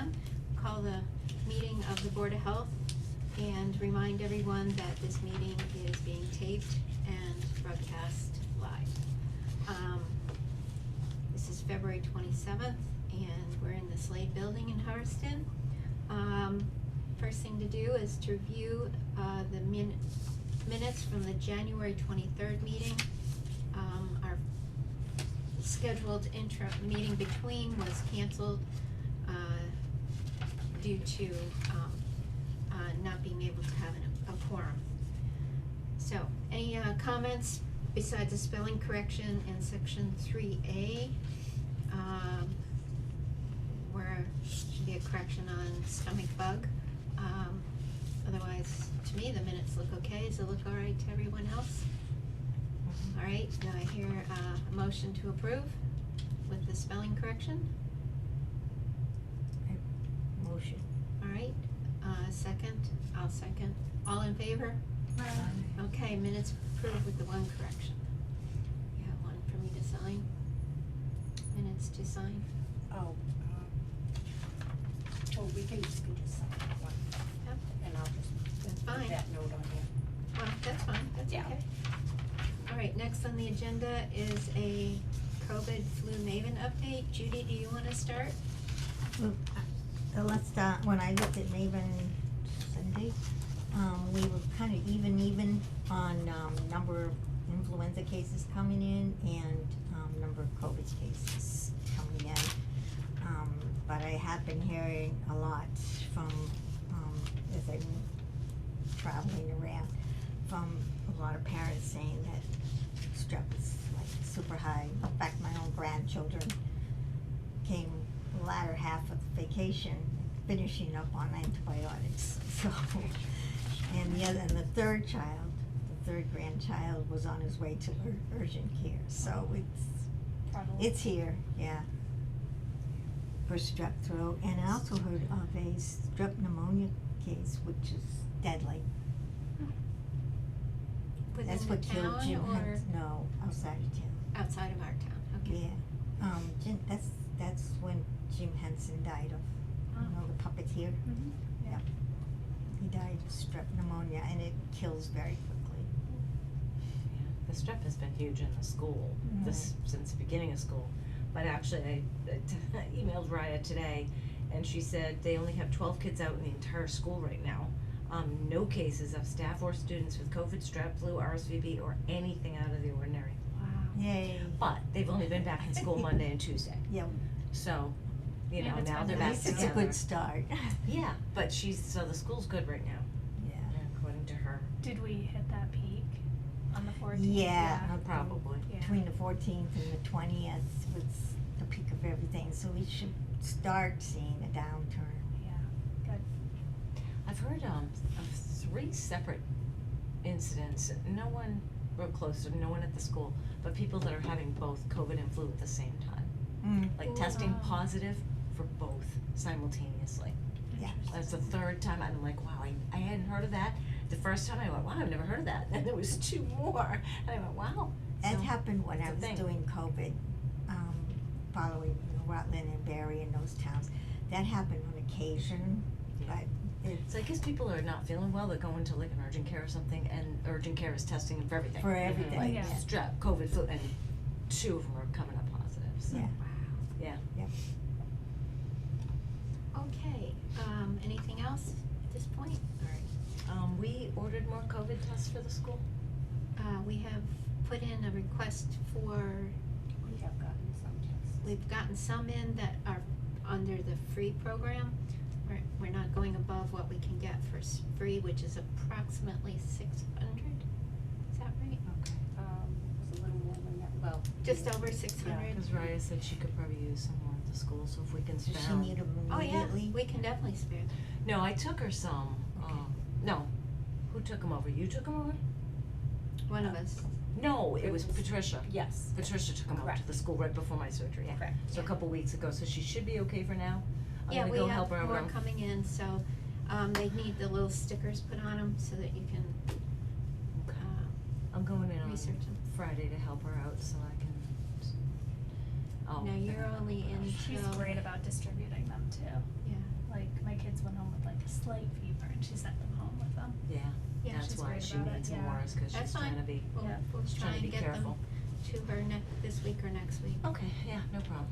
p.m. Call the meeting of the Board of Health and remind everyone that this meeting is being taped and broadcast live. This is February 27th, and we're in the Slade Building in Hubbardston. First thing to do is to review the minutes from the January 23rd meeting. Our scheduled meeting between was canceled due to not being able to have a quorum. So, any comments besides the spelling correction in section 3A, where should be a correction on stomach bug? Otherwise, to me, the minutes look okay. Does it look all right to everyone else? All right, now I hear a motion to approve with the spelling correction. Motion. All right, second, I'll second. All in favor? Okay, minutes approved with the one correction. You have one for me to sign? Minutes to sign? Oh, we can just sign that one, Yep, and I'll just that's put fine. that note on here. Well, that's fine, that's Yeah. okay. All right, next on the agenda is a COVID flu Maven update. Judy, do you wanna start? Well, let's start, when I looked at Maven Sunday, we were kind of even on, number of influenza cases coming in and, number of COVID cases coming in. But I have been hearing a lot from, as I'm traveling around, from a lot of parents saying that strep is like super high. In fact, my own grandchildren came the latter half of vacation finishing up on antibiotics, so. And the third grandchild was on his way to urgent care, so it's here, yeah. For strep throat, and I also heard of a strep pneumonia case, which is deadly. Within That's the what killed town Jim or Hunt, no, outside of town. outside of our town? Okay. Yeah, that's when Jim Henson died of, you know, the puppeteer. Mm-hmm. Yeah. He died of strep pneumonia, and it kills very quickly. Yeah, the strep has been huge in the school, since the beginning of school. But actually, I emailed Raya today, and she said they only have 12 kids out in the entire school right now. No cases of staff or students with COVID, strep, flu, RSVP, or anything out of the ordinary. Wow. Yay. But they've only been back in school Monday and Tuesday. Yeah. So, you Yeah, know, that's now they're At back least together. it's a good start. Yeah, but so the school's good right now, Yeah. according to her. Did we hit that peak on the 14th? Yeah. Probably. Yeah. Between the 14th and the 20th was the peak of everything, so we should start seeing a downturn. Yeah, good. I've heard of 3 separate incidents, no one real close, no one at the school, but people that are having both COVID and flu at the same time. Like testing Wow. positive for both simultaneously. Yeah. That's the 3rd time, and I'm like, wow, I hadn't heard of that. The first time I went, wow, I've never heard of that, and there was 2 more, and I went, wow. That So, happened when it's I a was thing. doing COVID, following, you know, Rutland and Barry and those towns. That happened on occasion, Yeah. but it's So I guess people are not feeling well, they're going to like an urgent care or something, and urgent care is testing them for everything. for everything, Like Yeah. strep, COVID, flu, and 2 of them are coming up positive, so. Yeah. Yeah. Yep. Okay, anything else at this point? All right. We ordered more COVID tests for the school. We have put in a request for, We have gotten some tests. we've gotten some in that are under the free program. We're not going above what we can get for free, which is approximately 600. Is that right? Okay. It was a little more than that, well. Just over 600? Because Raya said she could probably use some more at the school, so if we can spare does she 'em. need them Oh, yeah, immediately? we can definitely spare them. No, I took her some, Okay. no, who took them over? You took them over? One of us. No, it was Patricia. Yes. Patricia took them over to Correct. the school right before my surgery, yeah. Correct. So a couple weeks ago, so she should be okay for now. I'm Yeah, gonna we go have help her over. more coming in, so, they need the little stickers put on them so that you can, Okay. I'm going in on research them. Friday to help her out so I can, Now, you're only in She's till, great about distributing them too. yeah, slight fever and she sent them home with them. Yeah, Yeah, that's she's why worried she about it, needs yeah. more, is cause That's she's trying to fine. be, We'll, Yeah. we'll try trying to and be get them careful. to her this week or next week. Okay, yeah, no problem.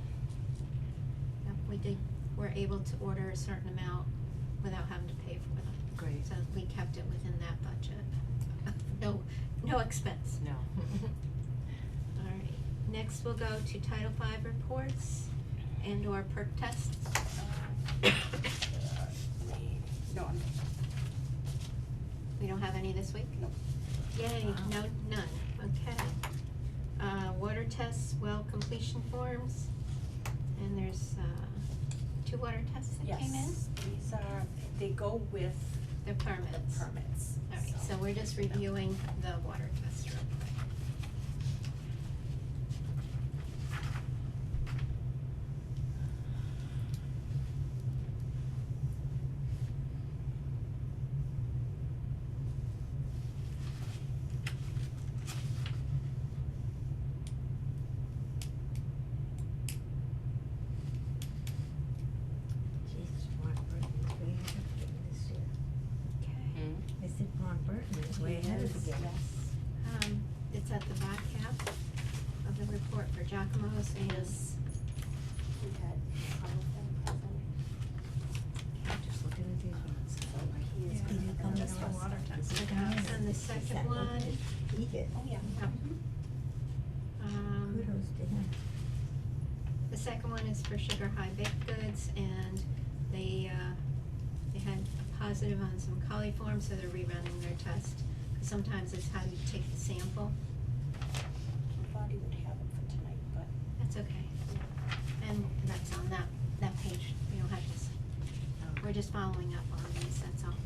Yep, we're able to order a certain amount without having to pay for them. Great. So we kept it within that budget. No expense. No. Alright, next we'll go to Title V reports and or perk tests. No, I'm, We don't have any this week? Nope. Yay, Wow. none, okay. Water tests, well completion forms, and there's, 2 water tests that came in? yes, these are, they go with They're the permits. permits. Alright, so we're just reviewing the water test real quick. Jesus, Ron Burton is way ahead of the game this year. Okay. I said Ron Burton is way ahead of the game. Yes. It's at the back half of the report for Giacomo's and We had Carlton present. Just looking at these ones. He is Yeah. Did he come in Just the on water the- test. did he come in And the on second second one. He did. Oh, yeah. Yep. Kudos to him. The second one is for Sugar High Baked Goods, and they had a positive on some coliform, so they're rerunning their test. 'Cause sometimes it's how you take the sample, I thought he would have it for tonight, but that's okay. And that's on that page, we don't have this, we're just following up on these, that's all. Okay.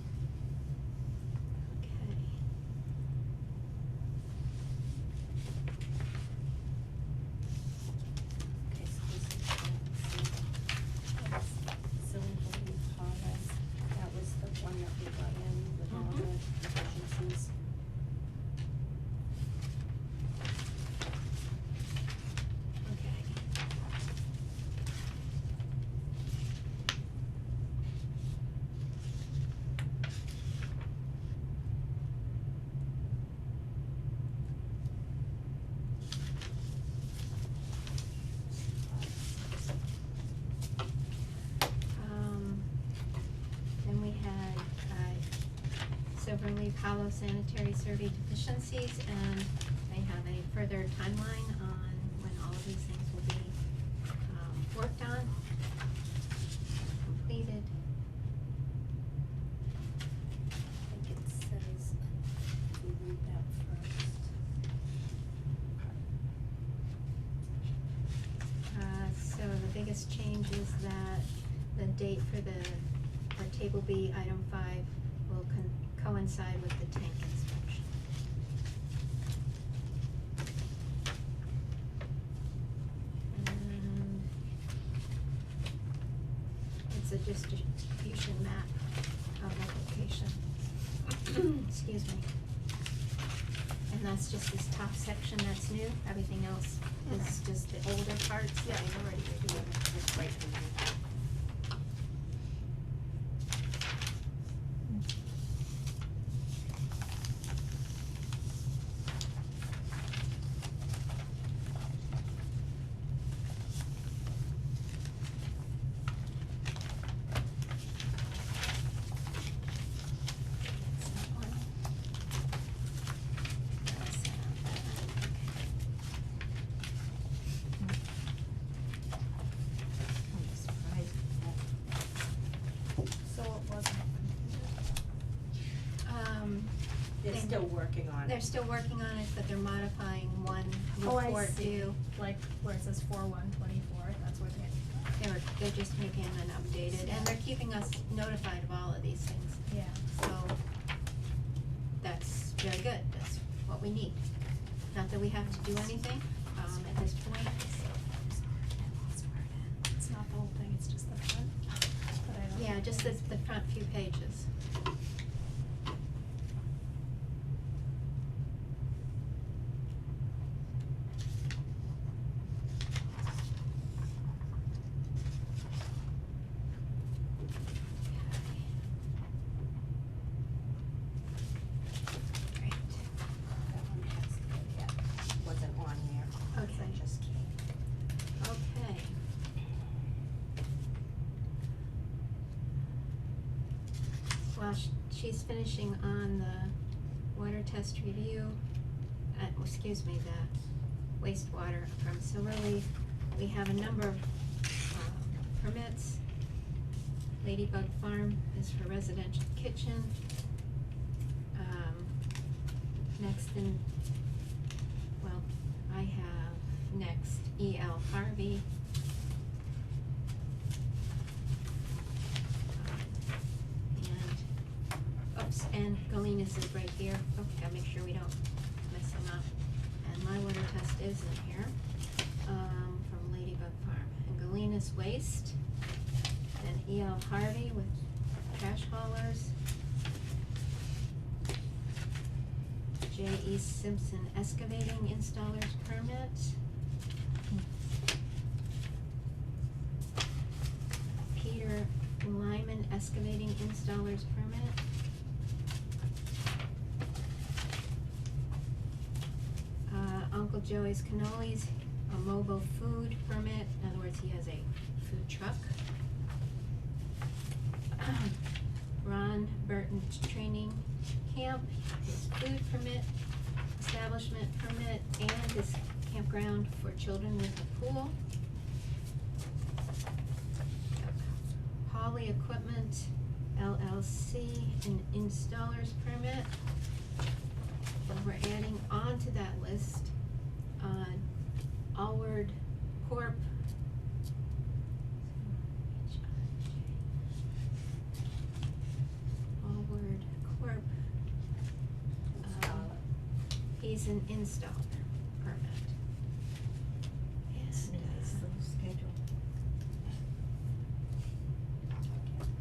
okay, so this is Silver Hollis. That was the one that we got in with all the deficiencies. Okay. Then we had, Silverleaf Hollow sanitary survey deficiencies, and they have a further timeline on when all of these things will be, worked on, completed. I think it says, if we read that first. So the biggest change is that the date for table B, item 5, will coincide with the tank inspection. And it's a distribution map of the location. Excuse me. And that's just this top section that's new, everything else is just the older parts that we've already reviewed. It's right in there. That's that one. That's that. I'm surprised at So it wasn't. They're They- still working on it. They're still working on it, but they're modifying one Oh, I report see. due. Like where it says 4/1/24, that's where They're just making an updated, and they're keeping us notified of all of these things. yeah. So, that's very good, that's what we need. Not that we have to do anything, at this point. It's not the whole thing, it's just the front. But I don't Yeah, think just it's- the front few pages. while she's finishing on the water test review, the wastewater from Silverleaf, we have a number of permits. Ladybug Farm is for residential kitchen. Next I have next E.L. Harvey. And Galenas is right here. Okay, I'll make sure we don't mess them up. And my water test is in here, from Ladybug Farm. And Galenas Waste, and E.L. Harvey with trash haulers. J.E. Simpson excavating installers permit. Peter Lyman excavating installers permit. Uncle Joey's Cannolis, a mobile food permit, in other words, he has a food truck. Ron Burton Training Camp, his food permit, establishment permit, and his campground for children with a pool. Holly Equipment LLC, an installer's permit. And we're adding on to that list, Allward Corp. Allward Corp. He's an installer permit. It's a And, nice little schedule.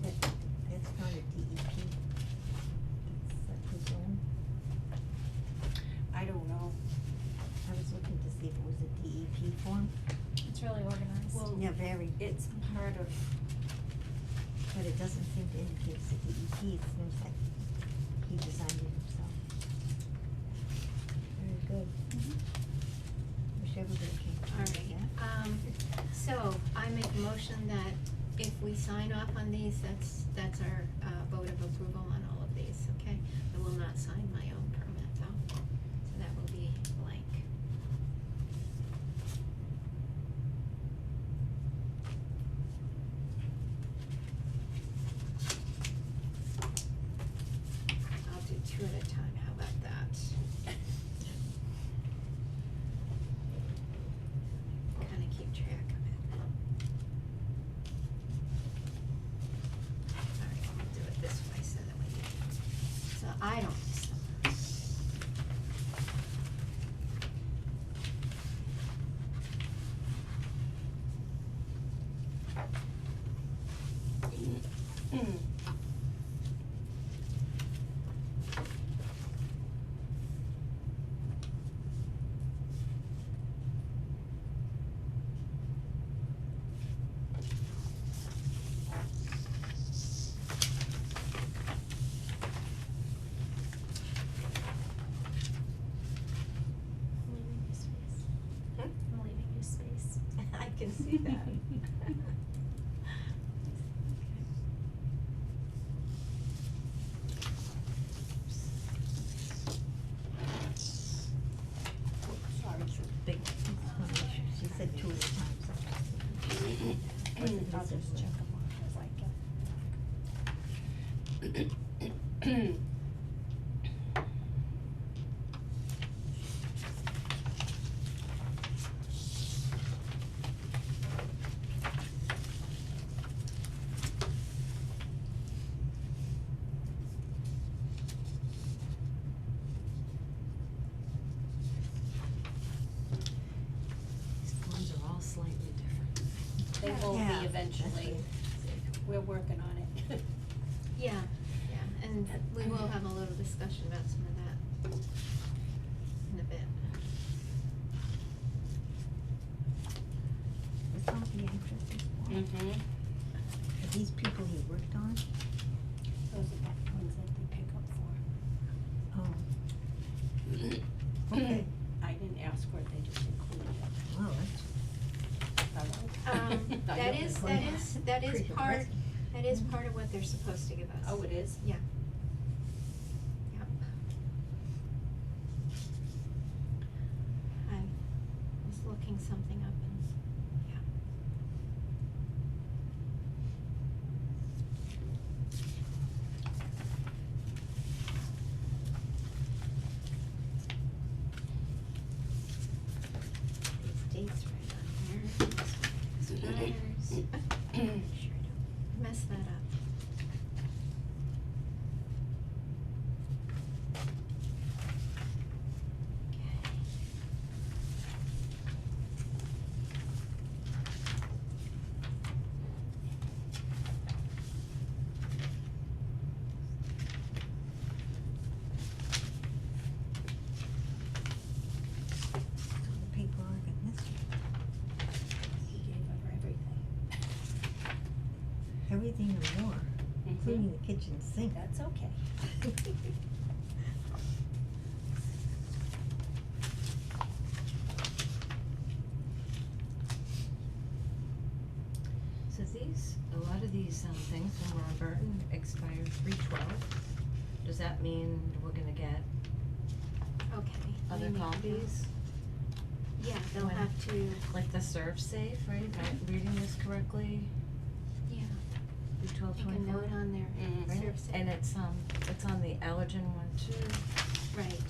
That's not a DEP. It's a presume. I don't know. I was looking to see if it was a DEP form. It's really organized. Well, Yeah, very, it's part of, but it doesn't seem to indicate it's a DEP. It seems like he designed it himself. Very good. Wish everybody came to All do right, that. so I make a motion that if we sign off on these, that's our, vote of approval on all of these, okay? I will not sign my own permit though, so that will be blank. I'll do two at a time, how about that? Kinda keep track of it. Alright, we'll do it this way so that so I don't miss them. I'm leaving you space. I'm leaving you space. I can see that. sorry, Big. She said two at a time, so. I'll just check them off as I go. These forms are all slightly different. They will Yeah, be eventually. that's We're working on it. Yeah, and we will have a little discussion about some of that in a bit. It's not the interesting form. Mm-hmm. Are these people he worked on? Those are the ones that they pick up for. Oh. Okay. I didn't ask for it, they just included it. Well, that's. That is part, That is part of what they're supposed to give us. Oh, it is? Yeah. Yep. I was looking something up and, yeah. These dates right on here. Expired. Make sure I don't mess that up. Okay. So the paperwork and this, He gave her everything. everything and more, including the kitchen sink. That's okay. So these, a lot of these, things from Ron Burton expire 3/12. Does that mean we're gonna get Okay. other I make copies? those. Yeah, they'll When- have to, Like the serve safe, right? Am I reading this correctly? yeah, 3/12/24? make a note on their Mhm. serve safe. And it's on the allergen one too. Right.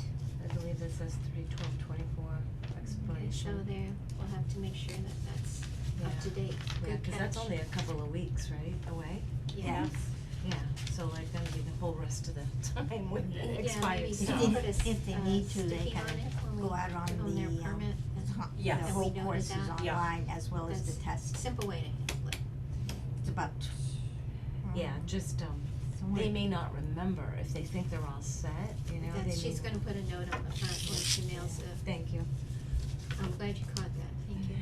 I believe it says 3/12/24 Okay, expiration. so there, we'll have to make sure that that's up to date. Yeah, Good 'cause that's catch. only a couple of weeks, right, away? Yes. Yeah, so like that'll be the whole rest of the time with the Yeah, maybe expired some stuff. If- put a s- if they a need to, they sticky can on it when go we out on give them their the, permit and Yes. the that whole we noted course is that. Yeah. online as well as the That's test. simple way to handle it. It's about. Yeah, just, somewhere- they may not remember if they think they're all set, you know, they That's, she's may- gonna put a note on the front when she mails the, Thank you. I'm glad you caught that, thank you.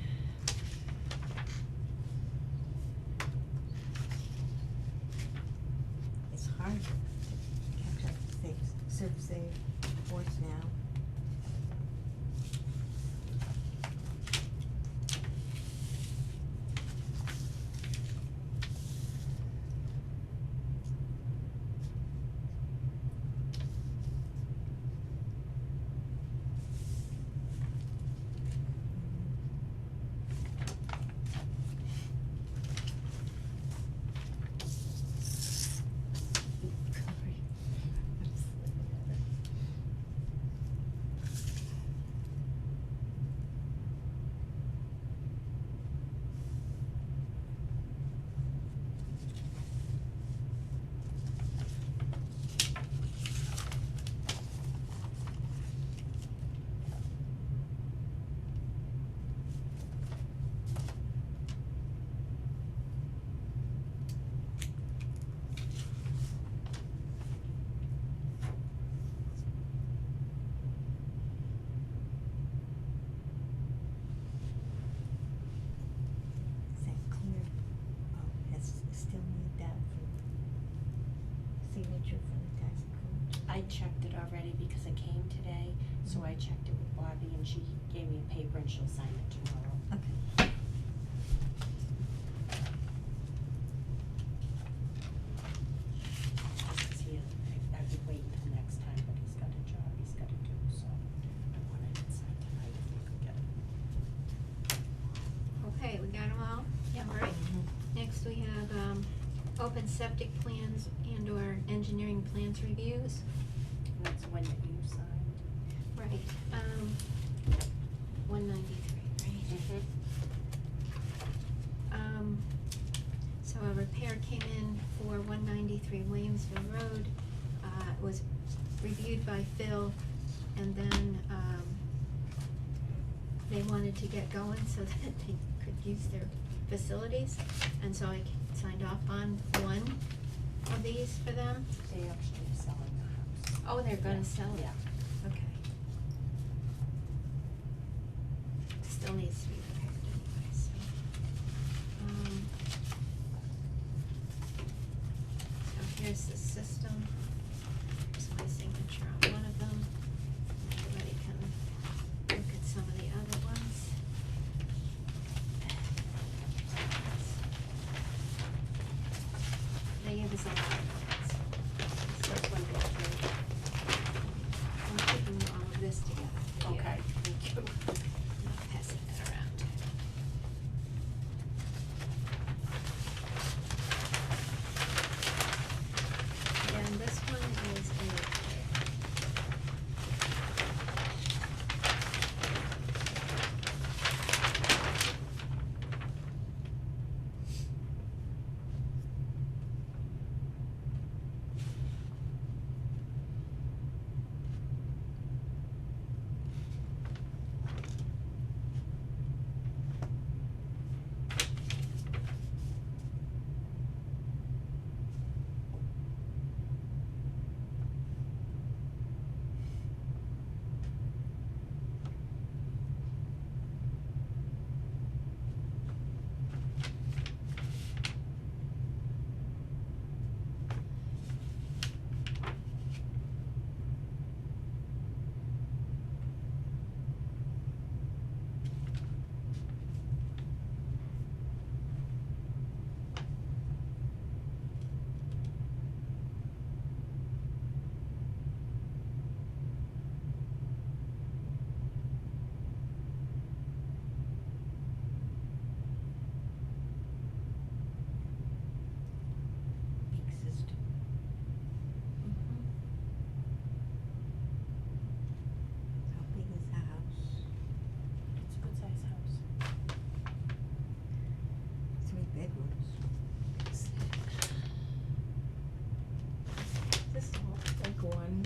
It's hard to catch up to things, serve safe reports now. Is that clear? Oh, has still need that for signature for the tax code. I checked it already because it came today, so I checked it with Bobby and she gave me a paper and she'll sign it tomorrow. Okay. Because I would wait until next time, but he's got a job he's gotta do, so I wanted it signed tonight if we could get it. Okay, we got them all? Yeah. All right. Next we have, open septic plans and or engineering plans reviews. And that's the one that you signed. Right, 193, right? So a repair came in for 193 Williamsville Road. It was reviewed by Phil, and then, they wanted to get going so that they could use their facilities. And so I signed off on one of these for them. They actually are selling the house. Oh, they're gonna Yeah, sell it? Yeah. Okay. Still needs to be repaired anyway, so. So here's the system. Here's my signature on one of them. Everybody can look at some of the other ones. they gave us a lot of minutes. So it's one big thing. I'm keeping all of this together for you. Okay, thank you. Not passing that around. And this one is a. Big system. How big is the house? It's a good sized house. 3 bedrooms. This is all like one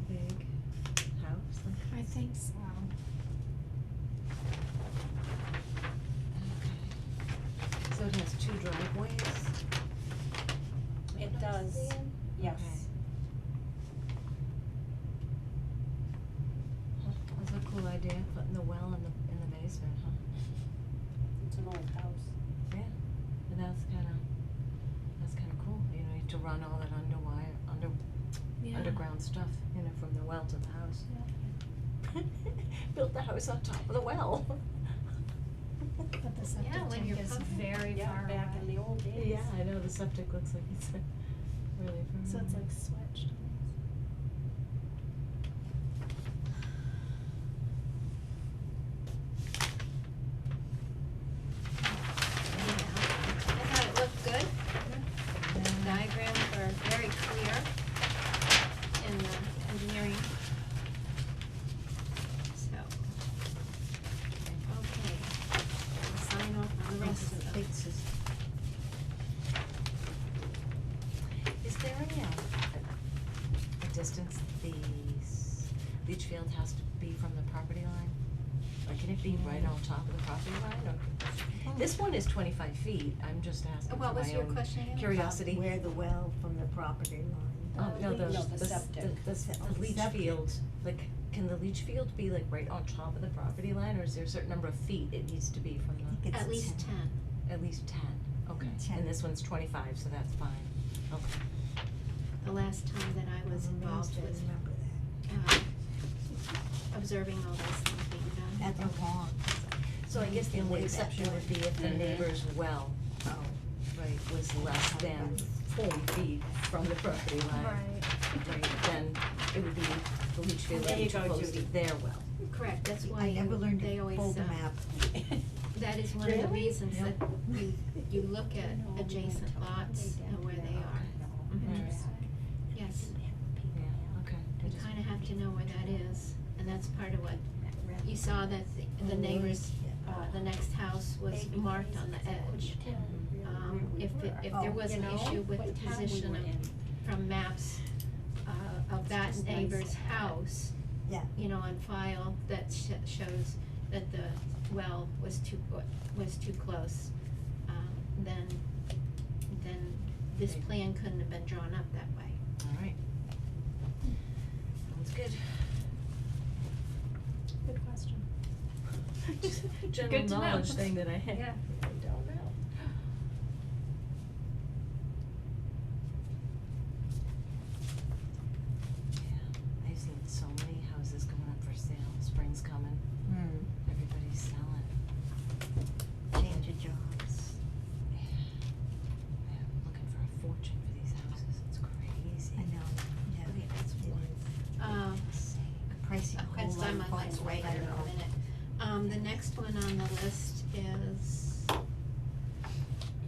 big house, like. I think so. Okay. So it has 2 driveways? It does, yes. Huh, that's a cool idea, putting the well in the basement, huh? It's an old house. Yeah, and that's kinda cool, you know, you have to run all that Yeah. underground stuff, you know, from the well to the house. Built the house on top of the well. But the septic Yeah, when tank you're is pumping. very Yeah, far away. back in the old days. Yeah, I know, the septic looks like it's really far So it's away. like switched. I thought it looked good. The diagrams are very clear in the engineering. So, okay, I'll sign off on the rest of them. Big system. Is there a distance the leach field has to be from the property line? Or can it be right on top of the property line, or? This one is 25 feet, I'm just asking for my What own was your question again? curiosity. Where the well from the property line. No, No, the septic. the Oh, leach septic. field, like, can the leach field be like right on top of the property line, or is there a certain number of feet it needs to be from I think it's At least 10. at least 10? Okay, 10. and this one's 25, so that's fine, okay. The last time that I was I'm amazed involved I with, remember that. observing all those things being done. That's a long. So I guess the only Way back exception would be if the Mhm. neighbor's well, Oh. right, was less than 40 feet from the property line. Right, then it would be the leach field There would be you too go, close to Judy. their well. Correct, that's why I never learned they to always, fold a map. that is one of the Really? reasons that Yep. you look at No, we adjacent won't talk lots way and down where they there. are. No, Mhm. alright. Yes, Yeah, okay. I you just- kinda have to know where that is, and that's part of what, you saw that the neighbors, the next house was marked on the edge. If there was an issue with the position from maps, of that just nice neighbor's to have. house, Yeah. you know, on file, that shows that the well was too close, then this Okay. plan couldn't have been drawn up that way. All right. Sounds good. Good question. General Good to know. knowledge thing that I had. Yeah. I don't know. Yeah, I've seen so many houses going up for sale, spring's coming, everybody's selling. Change of jobs. Yeah, looking for a fortune for these The next one on the list is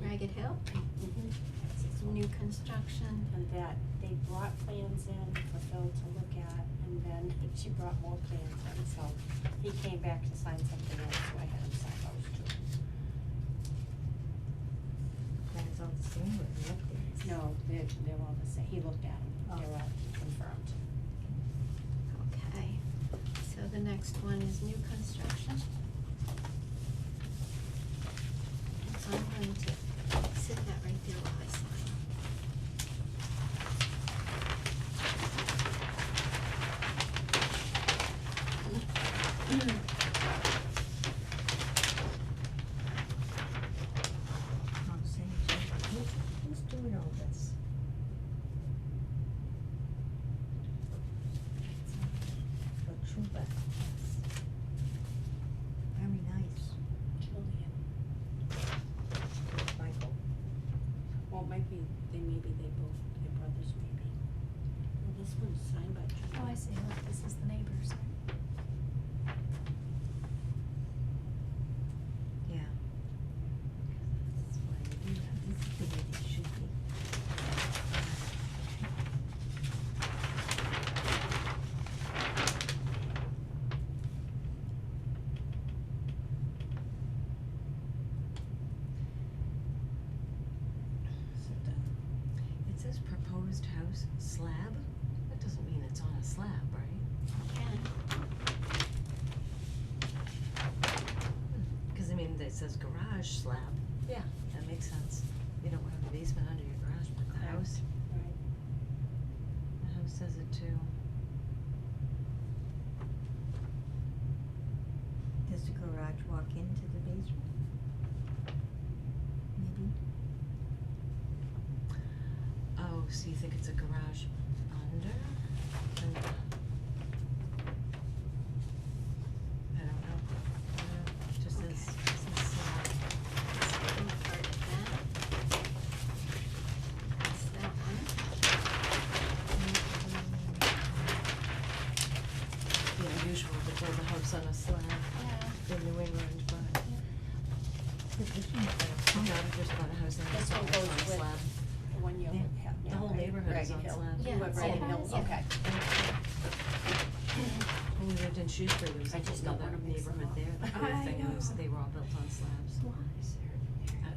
Ragged Hill, it's new construction. And that, they brought plans in for Phil to look at, and then she brought more plans in, so he came back to sign something else, so I had him sign those two. Plans all the same with the updates. No, they're all the same, he looked at them, Oh. they're all confirmed. Okay, so the next one is new construction. So I'm going to sit that right there while I sign. I'm saying, who's doing all this? Oh, Chuba, yes. Very nice, Julian. Michael. Well, it might be, they both, their brothers maybe. Well, this one's signed by Julian. Oh, I see, look, this is the neighbors, right? Yeah. That's why they do that, this is the way it should be. It says proposed house slab, that doesn't mean it's on a slab, right? Cause I mean, it says garage slab, yeah, that makes sense, you don't have a basement under your garage, but the Correct. house, Right. the house says it too. Does the garage walk into the basement? Maybe? Oh, so you think it's a garage under? And, I don't know. It just Okay. says slab. That's the front part of that. That's that one. Yeah, usual to build a house on a slab Yeah. in New England, but But this one's got a not if there's not a house on a This one slab, goes on a with- slab. The one you Yeah. have now, The whole right? neighborhood is Ragged on Hill. slabs. You Yeah, have it's Ragged all- Hills, yeah. okay. When we lived in Shrewsbury, there was I like just don't another wanna mix them neighborhood up. there, the whole I thing was, know. they were all built on slabs. Why is there?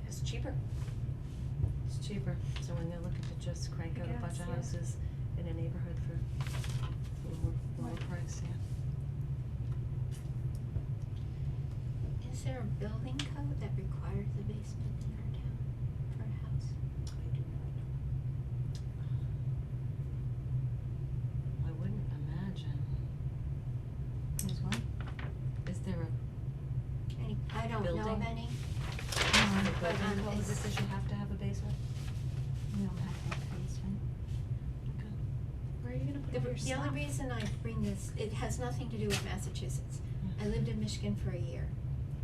It's cheaper. It's cheaper, so when they're looking to just crank I out a bunch guess, of yeah. houses in a neighborhood for lower price, yeah. Is there a building code that requires a basement in our town for a house? I do not know. I wouldn't imagine, There's one? is there a I don't know of Building? any. building but, code that it's- says you have to have a basement? We don't have that basement. Okay. Where are you gonna put The, your the only stuff? reason I bring this, it has nothing to do with Massachusetts. I lived in Michigan for a year,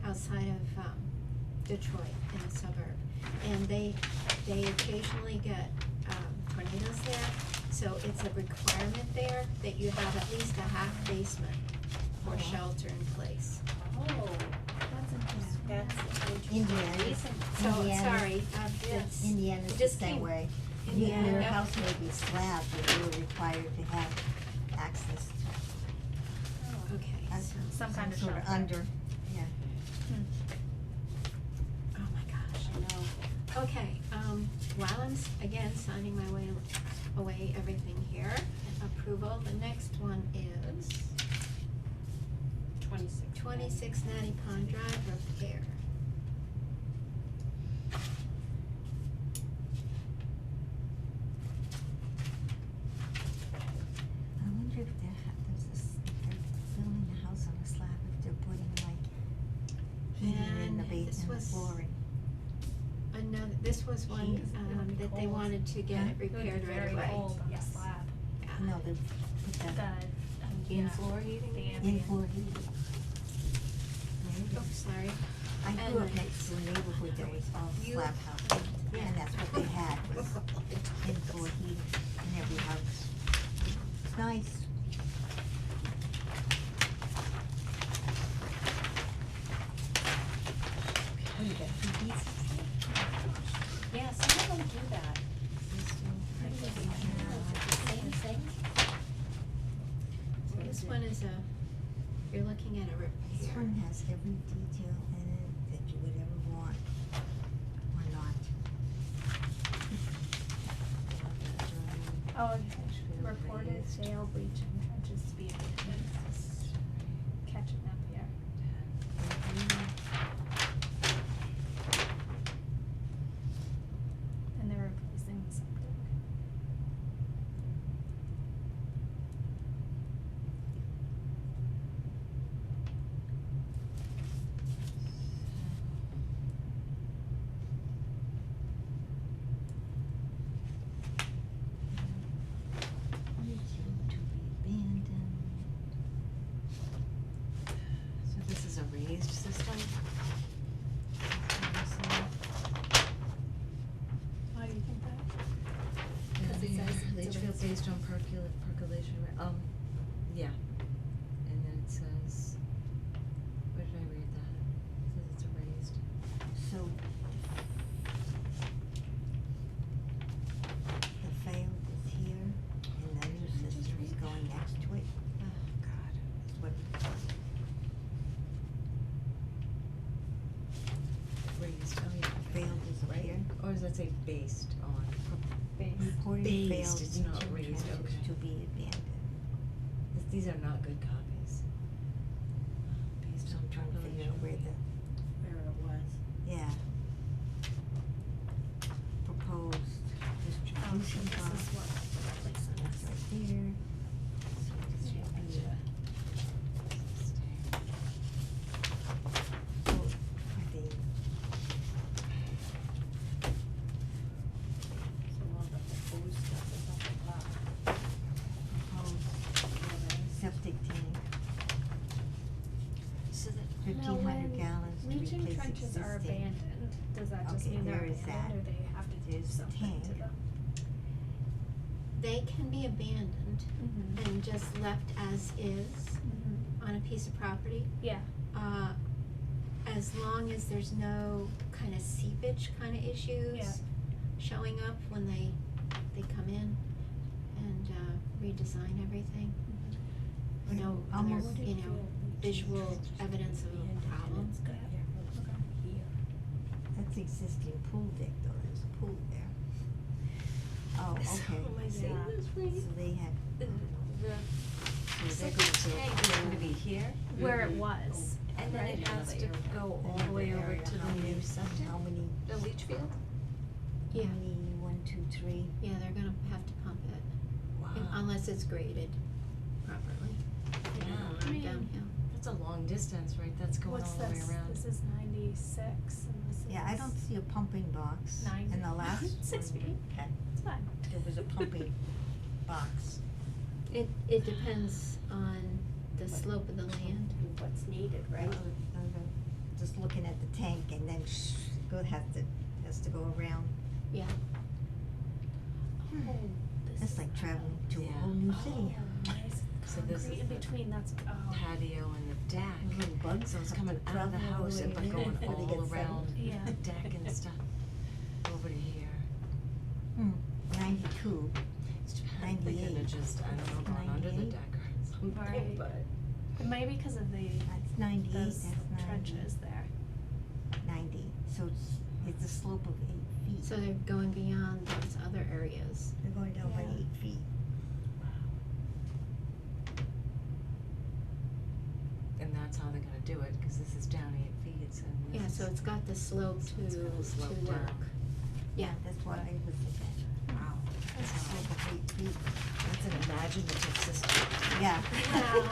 outside of, Detroit, in a suburb. And they occasionally get, tornadoes there, so it's a requirement there that you have at least a half basement for Oh. shelter in place. Oh, That's interesting. that's an interesting Indiana. reason. So, Indiana. sorry, Yes. it's, Indiana's it the just same came- way. Indiana. Your house may be slab, but you're required to have access to Oh. okay, so, Some kind of sort shelter. of under, yeah. Hmm. oh my gosh. I know. Okay, while I'm, again, signing my way away everything here, approval, the next one is 26 Natty Pond Drive repair. I wonder if if they're building a house on a slab, if they're putting like heating in the And this in the was- flooring. Another, this was one, Heat. It would be that they cold. wanted to get Huh? it It would be repaired right away. very cold on the Yes. slab. Yeah. No, they put The, that yeah. In-floor heating? The in ambient. floor heating. Maybe. Oops, sorry. I And grew up then- next to a neighborhood that was all You- slab houses, Yeah. and that's what they had, was in floor heating in every house. It's nice. one has every detail in it that you would ever want, or not. Oh, okay. Reported failed bleaching hedges to be abandoned. Catching up here. And they're replacing the septic. To be abandoned. So this is a raised system? Why do you think that? 'Cause it says it's a Leach field raised- based on percolation, yeah. And then it says, where did I read that? It says it's a raised. So. The failed is here, and the new system is going next to it, Oh, God. is what. Raised, oh yeah. Failed is up Right? here. Or does that say based on? Reported Based, failed it's not leaching raised, trenches okay. to be abandoned. These are not good copies. Based So on I'm trying to figure out where Where it was. yeah. Proposed Oh, distribution this box, is what the replacement that's is. right there. So this Yeah, would be, gotcha. so are they, So all the proposed stuff is up above. proposed septic tank, So that, fifteen hundred gallons to replace existing. Leaching trenches are abandoned, does that just Okay, mean they're there is abandoned, or that. they have to do There's the something to tank. them? They can be abandoned Mm-hmm. and just left as is Mm-hmm. on a piece of property. Yeah, As long as there's no kind of seepage kind of issues Yeah. showing up when they come in and redesign everything. Mm-hmm. No other, you know, visual evidence of a problem. okay. That's existing pool deck though, there's a pool there. Oh, okay. Am I saying Yeah. this right? So they had, The so they're septic going to. tank is gonna be here, Where it Mhm. was, and then it right? has to go all the way over to the new septic, How many, the leach field? how Yeah, many, 1, 2, 3? yeah, they're gonna have to pump it, Wow. unless it's graded properly, you know, Wow. on I mean, downhill. That's a long distance, right, that's going What's all the way this? around. This is 96 and this is. Yeah, I don't see a pumping box. 90. In the last 6 one, feet. It's fine. there was a pumping box. It depends on the slope of the land. And what's needed, right? Just looking at the tank and then has to go around. Yeah. Oh, this It's is like traveling to a Yeah. whole new city. Oh, nice. So this Concrete is in the between, that's, oh. Patio and the deck, Little bugs so it's have coming to out of the travel all house the and way but in going before they all get around settled. Yeah. the deck and stuff, over to here. 92. It's too bad, I'm thinking 98. of just, I don't know, going under the 98. deck or something, Right. but. It might be because of That's 98, those that's 90. trenches there. 90, so it's a slope of 8 feet. So they're going beyond those other areas. They're going down by Yeah. 8 feet. And that's how they're gonna do it, cause this is down 8 feet, and this Yeah, is. so it's got the slope So it's gonna slope to work. down. Yeah. That's what I was thinking. Wow, It's a slope of 8 feet. that's an imaginative system. Yeah. Well,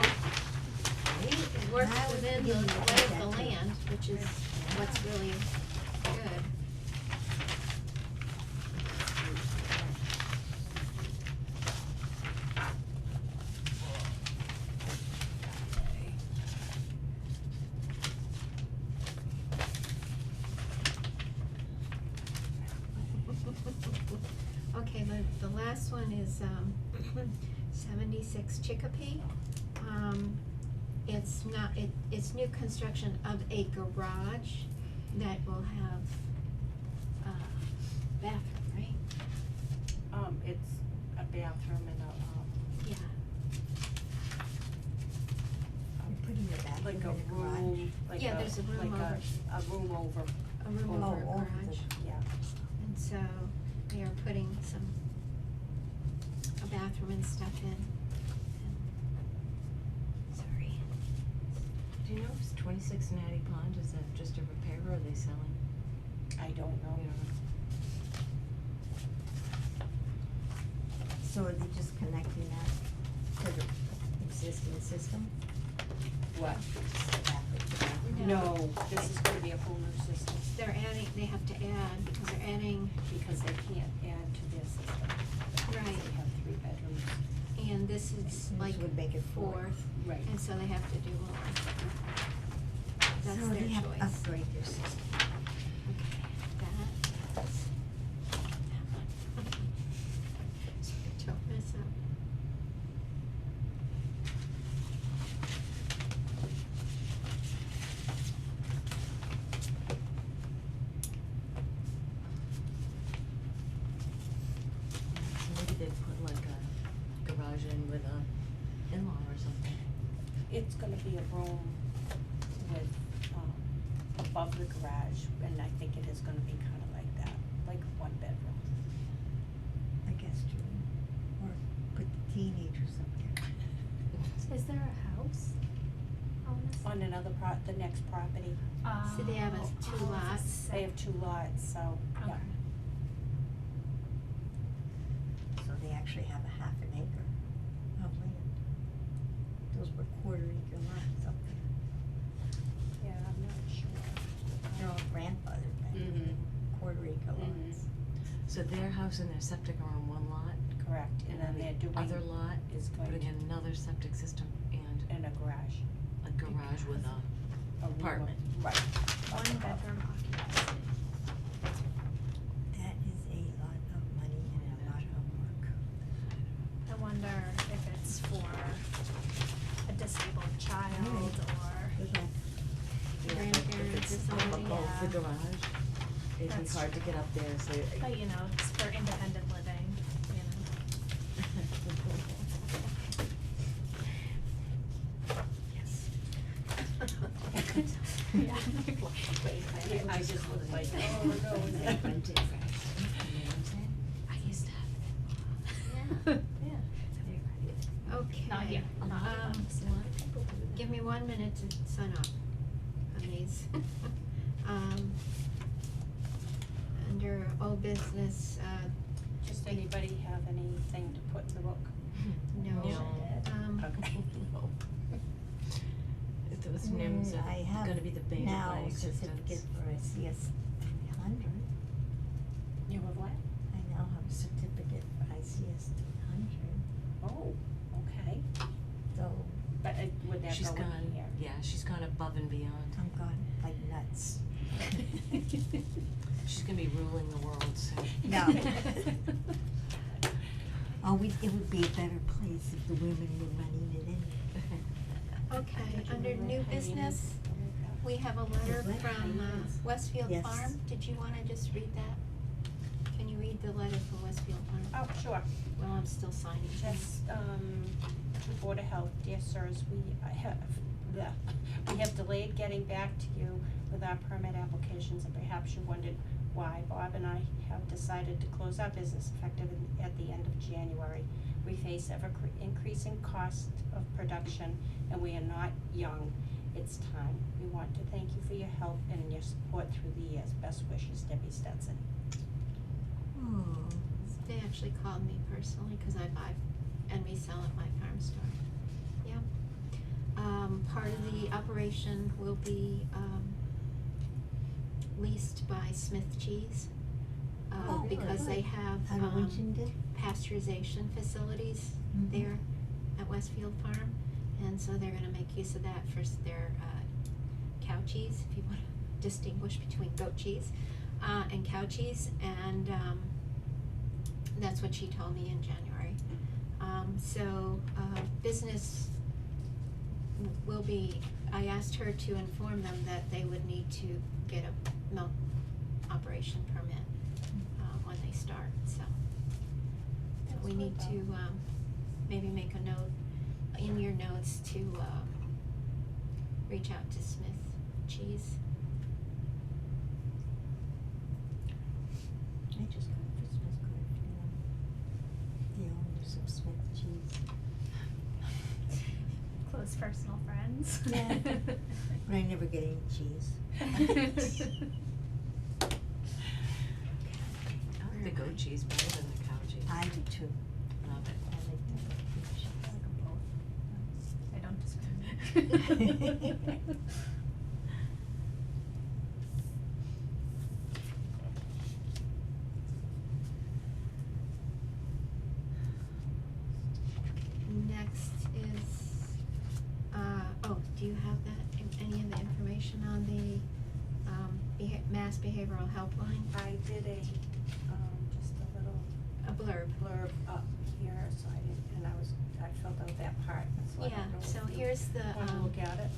it works I was within the beginning to think lay of the that too. land, which is what's really good. Okay, the last one is 76 Chicopee. It's not, it's new construction of a garage that will have bathroom, right? It's a bathroom and Yeah. You're putting the bathroom like in a the garage. room room, like Yeah, there's a room like over. a room over, A room Oh, over a over garage. yeah. And so they are putting a bathroom and stuff in. And- Sorry. Do you know if it's 26 Natty Pond, is that just a repair or are they selling? I don't know. You know, So are they just connecting that to the existing system? What? No. No, this is gonna be a whole new system, They're adding, they have to add, because they're adding, because they can't add to their system. Right. They have 3 bedrooms. and this is This like would make it four. fourth, Right. and so they have to do more. That's So their they have to choice. upgrade their system. That's that one. So don't mess up. so maybe they put like a garage in with a in-law or something. It's gonna be a room with, above the garage, and I think it is gonna be kinda like that, like 1 bedroom. I guess true. Or put the teenagers up there. Is there a house on this? On another the next property, So they have Oh, two oh, lots. they have 2 lots, so, yeah. Okay. So they actually have a half an acre of land. Those were quarter-acre lots up there. Yeah, I'm not sure. They're all grandfathered back, Mhm. quarter-acre Mhm. lots. So their house and their septic are on one lot, Correct, and then they're doing. the other lot is going putting to, in another septic system and and a garage. a garage with a A room. Apartment. Right. One bedroom occupancy. That is a lot of money and a lot of work. I wonder if it's for a disabled child or, Grandparents or somebody. above the Yeah. garage. It'd be That's hard to true. get up there, so. but you know, it's for independent living, you know. Yes. Yeah. I just looked like, oh, no, I used to have Yeah. Okay. Not here. Not here. Give me 1 minute to sign off on these. Under old business, Just anybody have anything to put in the book? no. Okay. If those NIMS I are have gonna be the bane of now my a certificate existence. for a CS 300. You have what? I now have a certificate for ICS 300. Oh, okay, So but would that She's go in gone, here? yeah, she's gone above and beyond. I'm gone like nuts. She's gonna be ruling the world soon. No. Oh, it would be a better place if the women were running it in. Okay, under new business, we have a letter What? from Westfield Yes. Farm. Did you wanna just read that? Can you read the letter from Westfield Farm? Oh, sure. While I'm still signing things. Just, the Board of Health, dear sirs, we have delayed getting back to you with our permit applications, and perhaps you wondered why. Bob and I have decided to close our business effective at the end of January. We face increasing cost of production, and we are not young. It's time. We want to thank you for your help and your support through the years. Best wishes, Debbie Stetson. Oh, They actually called me personally, cause I buy and resell at my farm store. Yeah. Part of the operation will be, leased by Smith Cheese. Oh, Because good. they have, out of Winchendon? pasteurization facilities Mhm. there at Westfield Farm. And so they're gonna make use of that for their, cow cheese, if you wanna distinguish between goat cheese, and cow cheese, and, that's what she told me in January. Business will be, I asked her to inform them that they would need to get a milk operation permit, when they start, so. That's We need good, to, though. maybe make a note in your notes to, reach out to Smith Cheese. I just got a Christmas card from the owners of Smith Cheese. Close personal friends. Yeah. But I never get any cheese. I like the goat cheese better than the cow cheese. I do too. Love it. I like the, I like 'em both. I don't discriminate. Next is, oh, do you have that, any of the information on the, Mass Behavioral Helpline? I did a, just a little A blurb. blurb up here, so I filled out that part, so I Yeah, don't know so if you here's the, wanna look at it.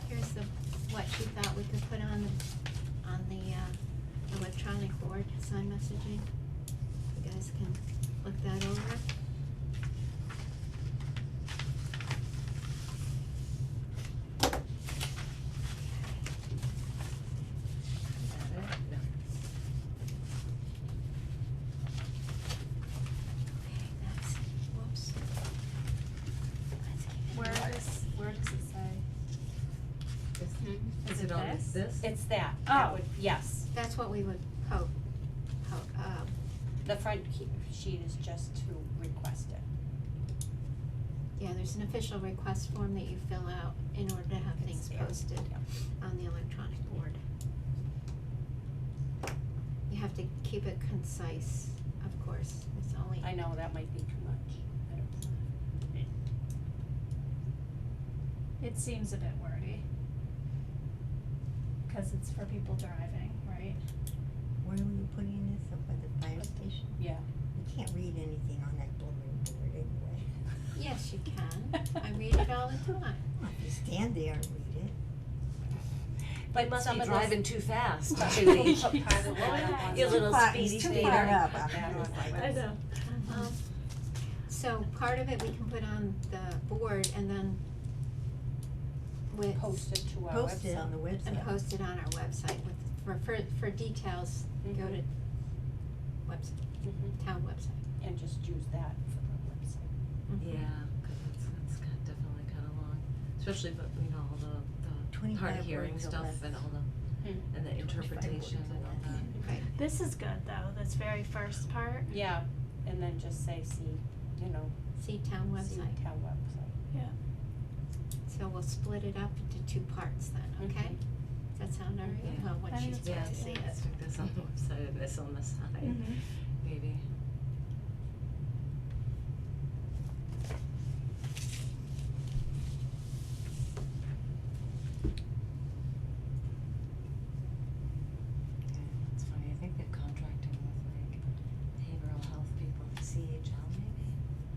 here's the, what she thought we could put on the electronic board, sign messaging. You guys can look that over. Is that it? No. Okay, that's, whoops. Let's keep it Where in. does it say? Is Is it it on this? this? It's that Oh. would, yes. That's what we would The front sheet is just to request it. yeah, there's an official request form that you fill out in order to have It's things there. posted Yep. on the electronic board. You have to keep it concise, of course, it's only. I know that might be too much. I don't know. It seems a bit wordy. Cause it's for people driving, right? where were you putting this, up by the fire station? Yeah. You can't read anything on that blooming board anyway. Yes, you can, I read it all the time. Well, if you stand there and read it. But You must some be of those- driving too fast, But Judy. part of why I want Your to- little Far- speedy he's too skater. far up. Put I'm that just on like- my I know. So part of it we can put on the board and then with. Post it to our website. Post it on the website. And post it on our website with, for details, go to website, Mhm. town website. And just use that for the website. Mhm. Yeah, cause it's definitely kinda long, especially, but, you know, all the 25 hard hearing words or stuff less. and all the, Hmm. and the 25 interpretation words or and all less. that. Right, This is good though, this very first part. Yeah, and then just say, see, you know, see town see website, town website. Yeah. so we'll split it up into 2 parts then, okay? Mhm. Does that sound alright? Yeah. Well, when I think she's it's got Yeah, to see it. let's stick this on the website and this on the side, Mhm. maybe. Yeah, that's funny, I think they're contracting with like behavioral health people, CHL maybe,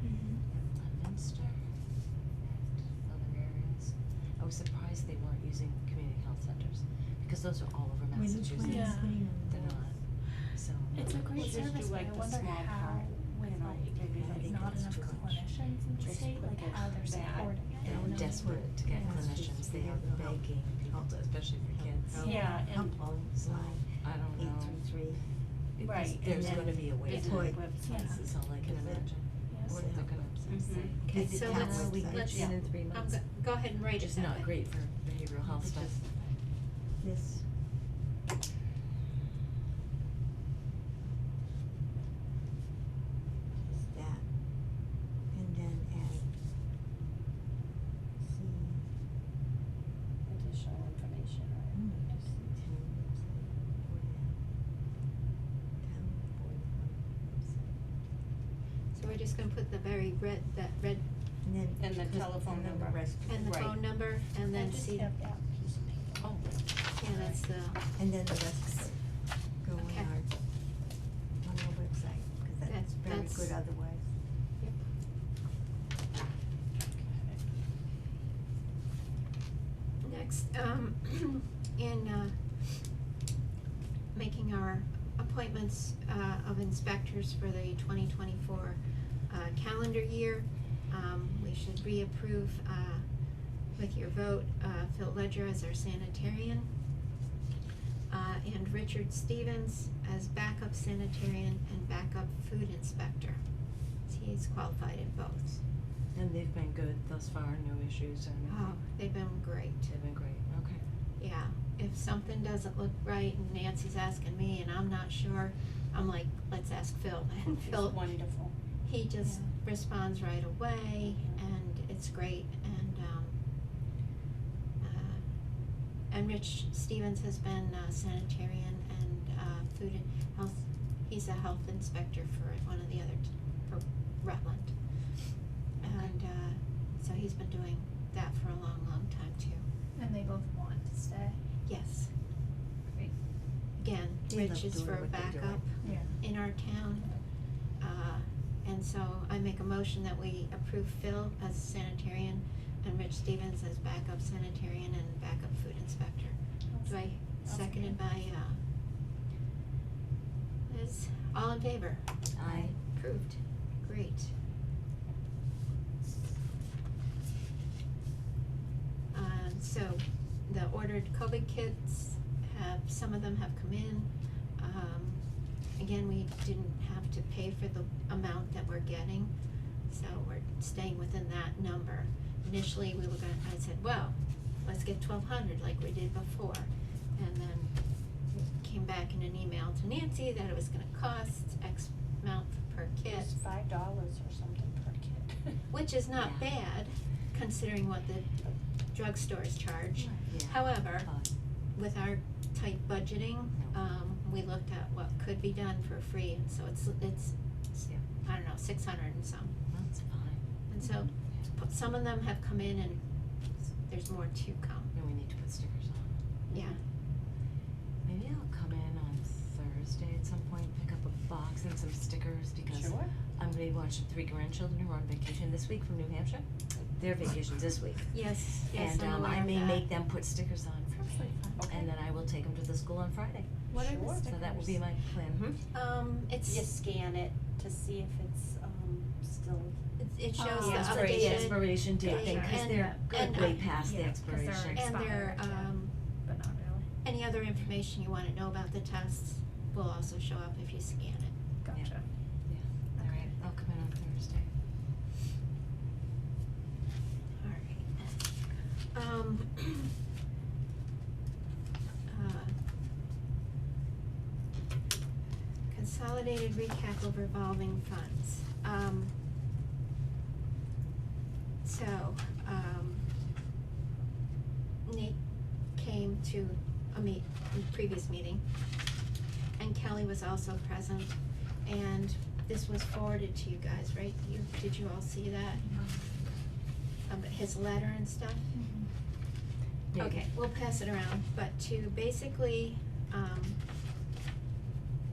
Mhm. in Leominster and other areas. I was surprised they weren't using community health centers, because those are all over Which one Massachusetts. is Yeah. putting on the They're board? not, so. It's a great We'll just service, do, but like, I the wonder small how part, with you know, like maybe I like think not that's enough too much. clinicians in the Just state, put like the how they're bad supporting it. Yeah, And no, desperate to get yeah, that's clinicians, just they are behavioral health. begging people, to, especially for kids. Help- Yeah, and- help phone So, line, I don't know. 833. Because Right, there's and then gonna be a wait Visit Boy, the website. Yeah. is all I can Is it? imagine, Yes. what they're gonna Mhm. say. Okay, Visit so town let's, website. let's, in 3 months. go ahead and write Which it is that not way. great for behavioral health It's stuff. just This. Just that. And then add C. Additional information, right? Just the town website, board app. Town board website. So we're just gonna put the very red, that red, And then. And the because- telephone and then number. the rest. and the Right. phone number, and then I just see, have that piece of paper. Oh, yeah, that's the, And then the rest of it go on Okay. our website, cause that's That's- very that's- good otherwise. yep. Next, in, making our appointments, of inspectors for the 2024 calendar year, we should reapprove, with your vote, Phil Ledger as our sanitarian, and Richard Stevens as backup sanitarian and backup food inspector. He's qualified in both. And they've been good thus far, no issues or anything? Oh, they've been great. They've been great, okay. Yeah, if something doesn't look right and Nancy's asking me and I'm not sure, I'm like, let's ask Phil. And It's Phil, wonderful. he just Yeah. responds right away and it's great. And Rich Stevens has been sanitarian and food and health, he's a health inspector for one of the other, for Rutland. And so he's been doing that for a long, long time too. And they both want to stay. Yes. Great. Again, They Rich love is doing for what they're doing. backup Yeah. in our town. And so I make a motion that we approve Phil as sanitarian and Rich Stevens as backup sanitarian and backup food inspector. Do I, seconded by, Liz, all in favor? Aye. Approved, great. So the ordered COVID kits some of them have come in. Again, we didn't have to pay for the amount that we're getting, so we're staying within that number. Initially, I said, well, let's get 1,200 like we did before. And then it came back in an email to Nancy that it was gonna cost X amount per kit, It's $5 or something per kit. which is not Yeah. bad considering what the drugstores charge. Yeah. However, Fine. with our tight budgeting, we looked at what could be done for free, and so it's, Yeah. I don't know, 600 and some. That's fine. And so, some of them have come in and there's more to come, And we need to put stickers on. yeah. Maybe I'll come in on Thursday at some point, pick up a box and some stickers because Sure. I'm gonna be watching 3 grandchildren who are on vacation this week from New Hampshire. Their vacation's this week. Yes, yes, And I'm aware I of may that. make them put stickers on for That's me. like fun. Okay. And then I will take them to the school on Friday. What are the Sure. stickers? So that will be my plan. It's, You scan it to see if it's still. it shows Oh, the yeah, Expiration, updated, expiration date thing, cause and- they're and- good way past the Yeah, 'cause they're expiration. and their, expired, yeah. But not really. any other information you wanna know about the tests will also show up if you scan it. Gotcha. Yeah, alright, I'll come in on Thursday. Alright. Consolidated recap of revolving funds. Nate came to a previous meeting, and Kelly was also present, and this was forwarded to you guys, right? Did you all see that? His letter and stuff? Maybe. Okay, we'll pass it around, but to basically,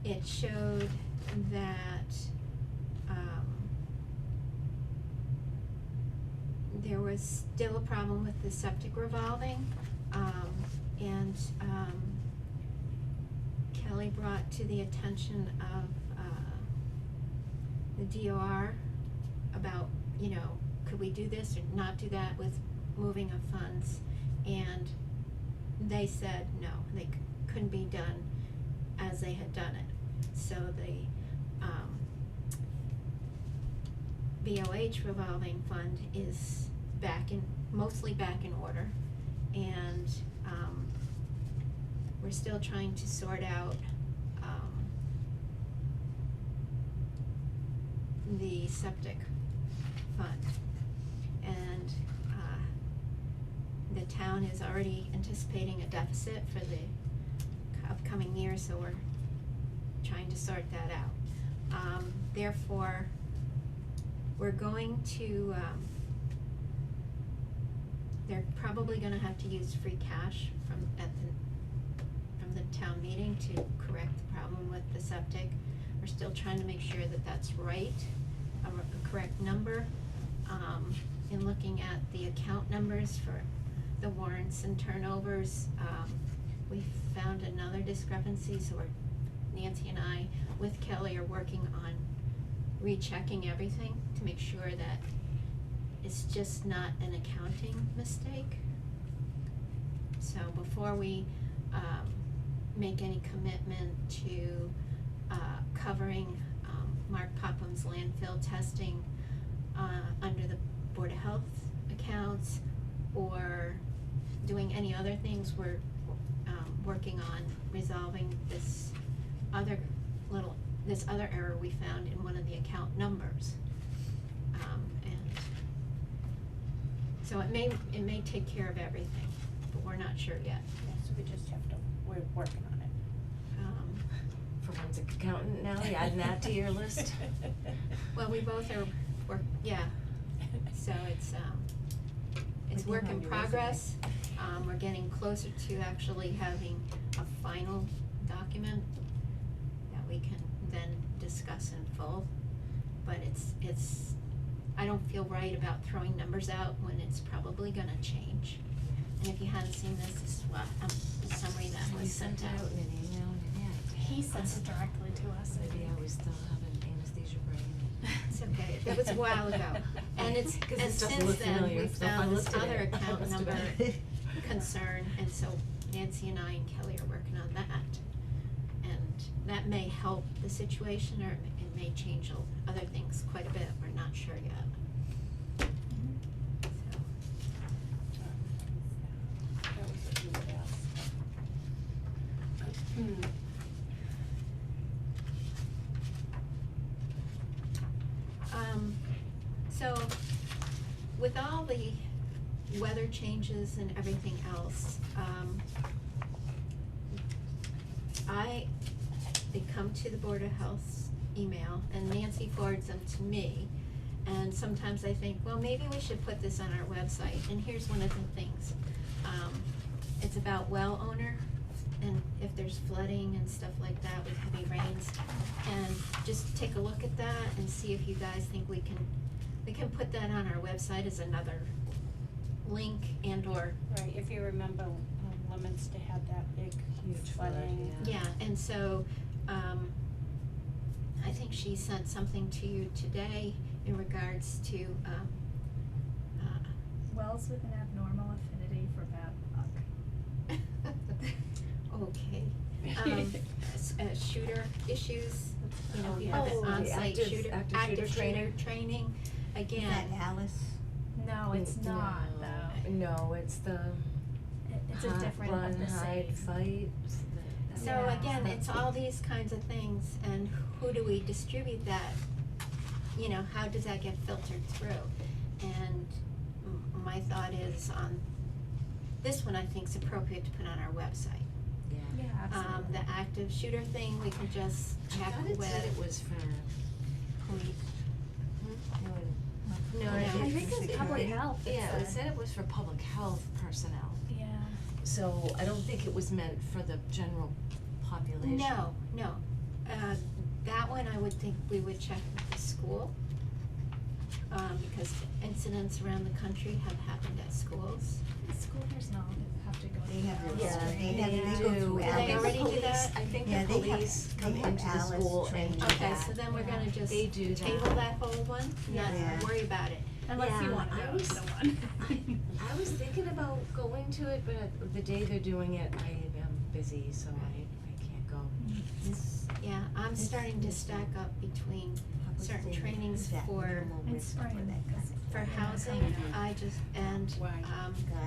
it showed that, there was still a problem with the septic revolving, and, Kelly brought to the attention of, the DOR about, could we do this or not do that with moving of funds? And they said no, they couldn't be done as they had done it. So the, BOH revolving fund is mostly back in order. And, we're still trying to sort out, the septic fund. And, the town is already anticipating a deficit for the upcoming year, so we're trying to sort that out. Therefore, we're going to, they're probably gonna have to use free cash from the town meeting to correct the problem with the septic. We're still trying to make sure that that's right, a correct number. In looking at the account numbers for the warrants and turnovers, we found another discrepancy, so Nancy and I, with Kelly, are working on rechecking everything to make sure that it's just not an accounting mistake. So before we, make any commitment to, covering, Mark Popham's landfill testing, under the Board of Health accounts, or doing any other things, we're, working on resolving this other error we found in one of the account numbers. And so it may take care of everything, but we're not sure yet. Yeah, so we just have to, we're working on it. Forensic accountant now, you adding that to your list? Well, we both are so it's We're work doing in on your progress. We're getting closer to actually having a final document that we can then discuss in full. But it's, I don't feel right about throwing numbers out when it's probably gonna change. And if you hadn't seen this is what, the summary that We was sent sent out. out in an email, He sends it directly to us. I maybe think. I was still having anesthesia brain. It's okay, that was a while ago. And it's, 'Cause and this doesn't since look then, familiar, we so if I found this looked at other it, I account must have number been- concern, and so Nancy and I and Kelly are working on that. And that may help the situation, or it may change other things quite a bit, we're not sure yet. So, That was what you would ask. So, with all the weather changes and everything else, they come to the Board of Health's email, and Nancy forwards them to me. And sometimes I think, well, maybe we should put this on our website, and here's one of the things. It's about well owner, and if there's flooding and stuff like that with heavy rains. And just take a look at that and see if you guys think we can put that on our website as another link and or, Right, if you remember, Leominster had that big Huge flood, flooding. yeah. yeah, and so, I think she sent something to you today in regards to, Wells with an abnormal affinity for bad luck. okay. Shooter issues, you know, Oh, you yeah. have an Oh, the on-site active active shooter training. training, Is again. that Alice? No, it's not though. No, it's the It's a hot different run, of the hide, same. fight. So Yeah. again, it's all these kinds of things, and who do we distribute that? You know, how does that get filtered through? And my thought is on, this one I think is appropriate to put on our website. Yeah. Yeah, absolutely. The active shooter thing, we can just I check thought it said it with was for police. No, No, I think it's it's public health. Yeah, it said it was for public health personnel. Yeah. So I don't think it was meant for the general population. No, that one I would think we would check with the school. Because incidents around the country have happened at schools. The school personnel have to go to. They have the their- house they training. have- they go through Do Alice. they already do that? I think Yeah, the they have- police they come have into the Alice school and training. do Okay, that. so then we're Yeah. gonna just They do that. table that whole one, Yeah. not worry about it. Unless you Yeah, wanna I go was- to the one. I was thinking about going to it, but the day they're doing it, I am busy, so I can't go. Yeah, I'm starting to stack up between certain trainings for housing, I just, and, Why?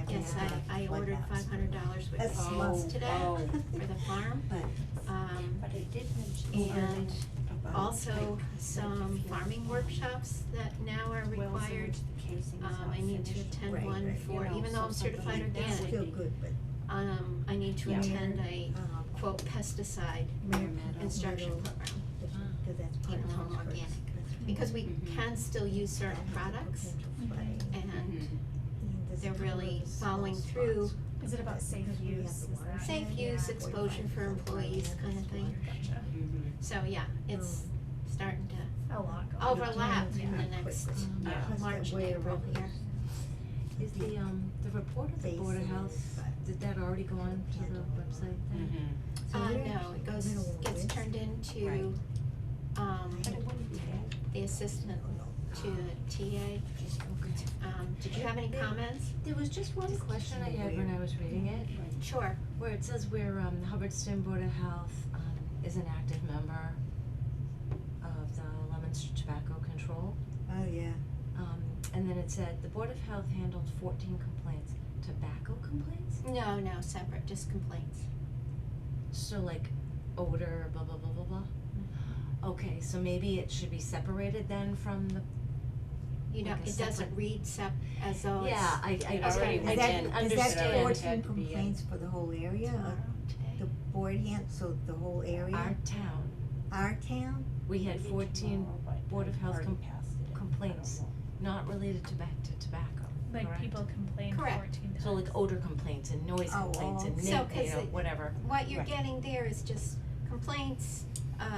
yes, I ordered $500 worth That's of slow. seeds today for the farm. But it did mention And about also some farming workshops that now are required. I need to attend Right, one right. for, You know, even though I'm so something certified like that That's organic, still good, but I need to Yeah. attend a quote pesticide instruction program. Because that's part Even of though I'm Tom's first- organic. that's Because we Mhm. can still use certain products, and there's they're a couple really of small following spots. through Is it about safe Because we have use? the Is water. that? safe Yeah. use, exposure for employees kind of thing. Gotcha. So, yeah, it's starting to A lot going on. overlap in Yeah. the next Yeah. March and April here. Is the report of the Board of Health, did that already go on to the website then? So we're No, it goes, middle of gets winter. turned into, Right. the assistant to the TA. Did you have any comments? There was just one Just question I seemed had when weird. I was reading it, Sure. where it says where, the Hubbardston Board of Health, is an active member of the Leominster Tobacco Control. Oh, yeah. And then it said, the Board of Health handled 14 complaints. Tobacco complaints? No, separate, just complaints. So like odor, blah, blah, blah, blah, blah? Okay, so maybe it should be separated then from the, You know, Like a it doesn't separate- read as though it's. yeah, I It okay, already I went didn't in. Is understand. that It fourteen had to be in. complaints for the whole area, Tomorrow, or today. the board so the whole area? Our town, Our town? we had Maybe 14 tomorrow, but Board of I've Health already passed it. I don't complaints, know. not related to tobacco, Like correct? people complain Correct. 14 times. So like odor complaints and noise Oh, complaints and So, name, 'cause it- whatever. What you're Right. getting there is just complaints,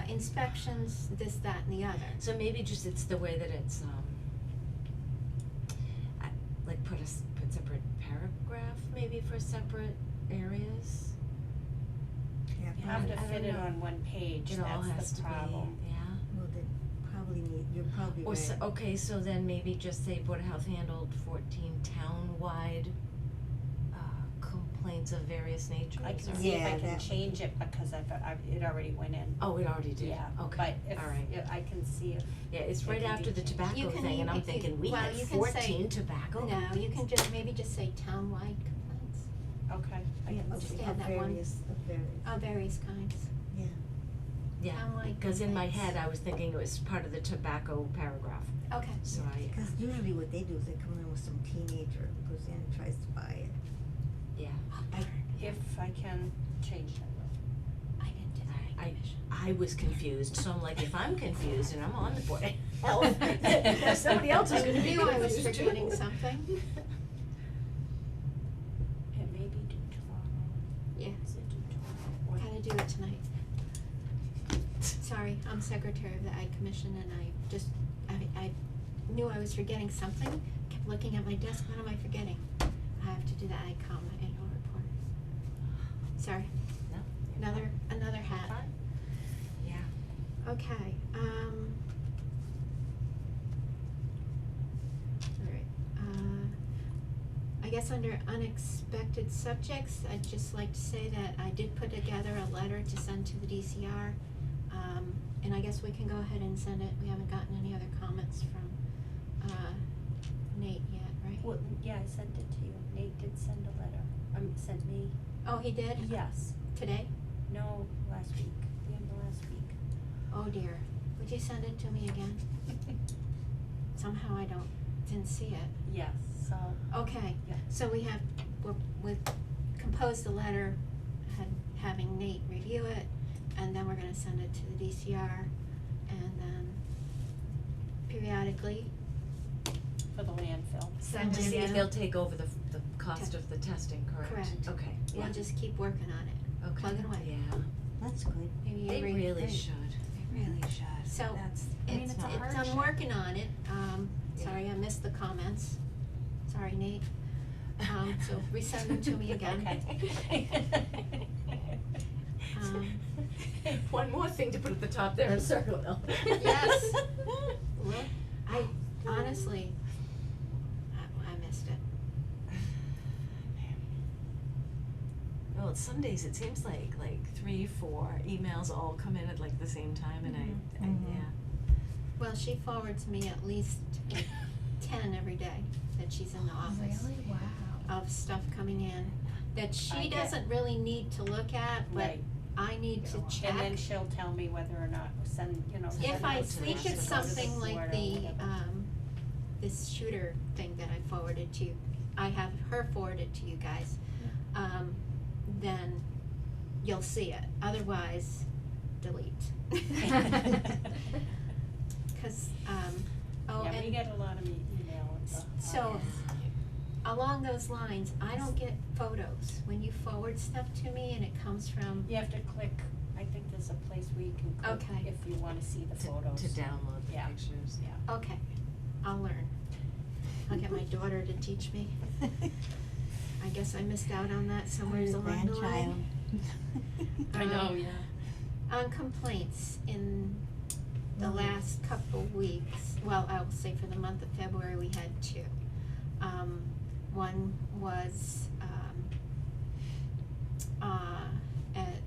inspections, this, that, and the other. So maybe just it's the way that it's, like put separate paragraph maybe for separate areas? Yeah, You have to I don't fit it know. on one page, It all has that's to the be, problem. yeah. Well, they probably need, you're probably Or so, right. okay, so then maybe just say Board of Health handled 14 town-wide, complaints of various natures, I can or- see if Yeah, I can that- change it because it already went in. Oh, it already did, Yeah, okay, but if, alright. I can see if, Yeah, it's it right can be after the changed. tobacco You can thing, and I'm even- thinking, we well, had you can say- 14 tobacco No, you complaints? can just, maybe just say townwide complaints, okay, I Yeah, can of see. Just add that one. of various, of various kinds. yeah. Yeah, townwide cause in my complaints. head, I was thinking it was part of the tobacco paragraph, Okay, so I, Cause usually what they do is they come in with some teenager who goes in and tries to buy it. yeah. If I can change it, I will. I didn't do that I- commission. I was confused, so I'm like, if I'm confused and I'm on the Board of Health, somebody else is gonna be I knew I was confused too. forgetting something. It may be due tomorrow. Yeah. Is it due tomorrow? Or- Gotta do it tonight. Sorry, I'm secretary of the Ag Commission and I knew I was forgetting something, kept looking at my desk, what am I forgetting? I have to do the AgCom annual report. Sorry, No, another hat. fine. Yeah. Okay, alright, I guess under unexpected subjects, I'd just like to say that I did put together a letter to send to the DCR. And I guess we can go ahead and send it, we haven't gotten any other comments from, Nate yet, right? Well, yeah, I sent it to you. Nate did send a letter. Sent me. Oh, he did? Yes. Today? No, last week, the end of last week. Oh dear, would you send it to me again? Somehow I didn't see it. Yes, so, Okay, yeah. so we've composed a letter, having Nate review it, and then we're gonna send it to the DCR, and then periodically, For the landfill. send To it see if in. they'll take over the cost of the testing, correct? Correct. Okay, yeah, We'll just keep working on it, okay, plug it away. yeah, That's good. Maybe they every. really Great. should, they really should, So, that's, I mean, it's a not- I'm hardship. working on it, Yeah. sorry, I missed the comments, sorry Nate, so resend them to me again. Okay. One more thing to put at the top there and circle it. Yes. Well, I honestly, I missed it. Well, some days it seems like 3, 4 emails all come in at like the same time, and I Mhm. yeah. Well, she forwards me at least 10 every day that she's in the office. Really? Wow. Of stuff coming in that I she get- doesn't really need to look at, but Right. I need to check. And then she'll tell me whether or not, send If I it to think the- it's to go to the something like board or the, whatever. this shooter thing that I forwarded to you, I have her forward it to you guys, then you'll see it, otherwise, delete. Cause, oh, Yeah, we and get a lot of email at the So- office. along those lines, I don't get photos, when you forward stuff to me and it comes from, You have to click, I think there's a place where you can click Okay. if you wanna see the photos. To download the Yeah. pictures. Yeah. okay, I'll learn. I'll get my daughter to teach me. I guess I missed out on that somewhere Your along the line. grandchild. I know, Um, yeah. On complaints, in the last couple weeks, well, I will say for the month of February, we had two. One was, at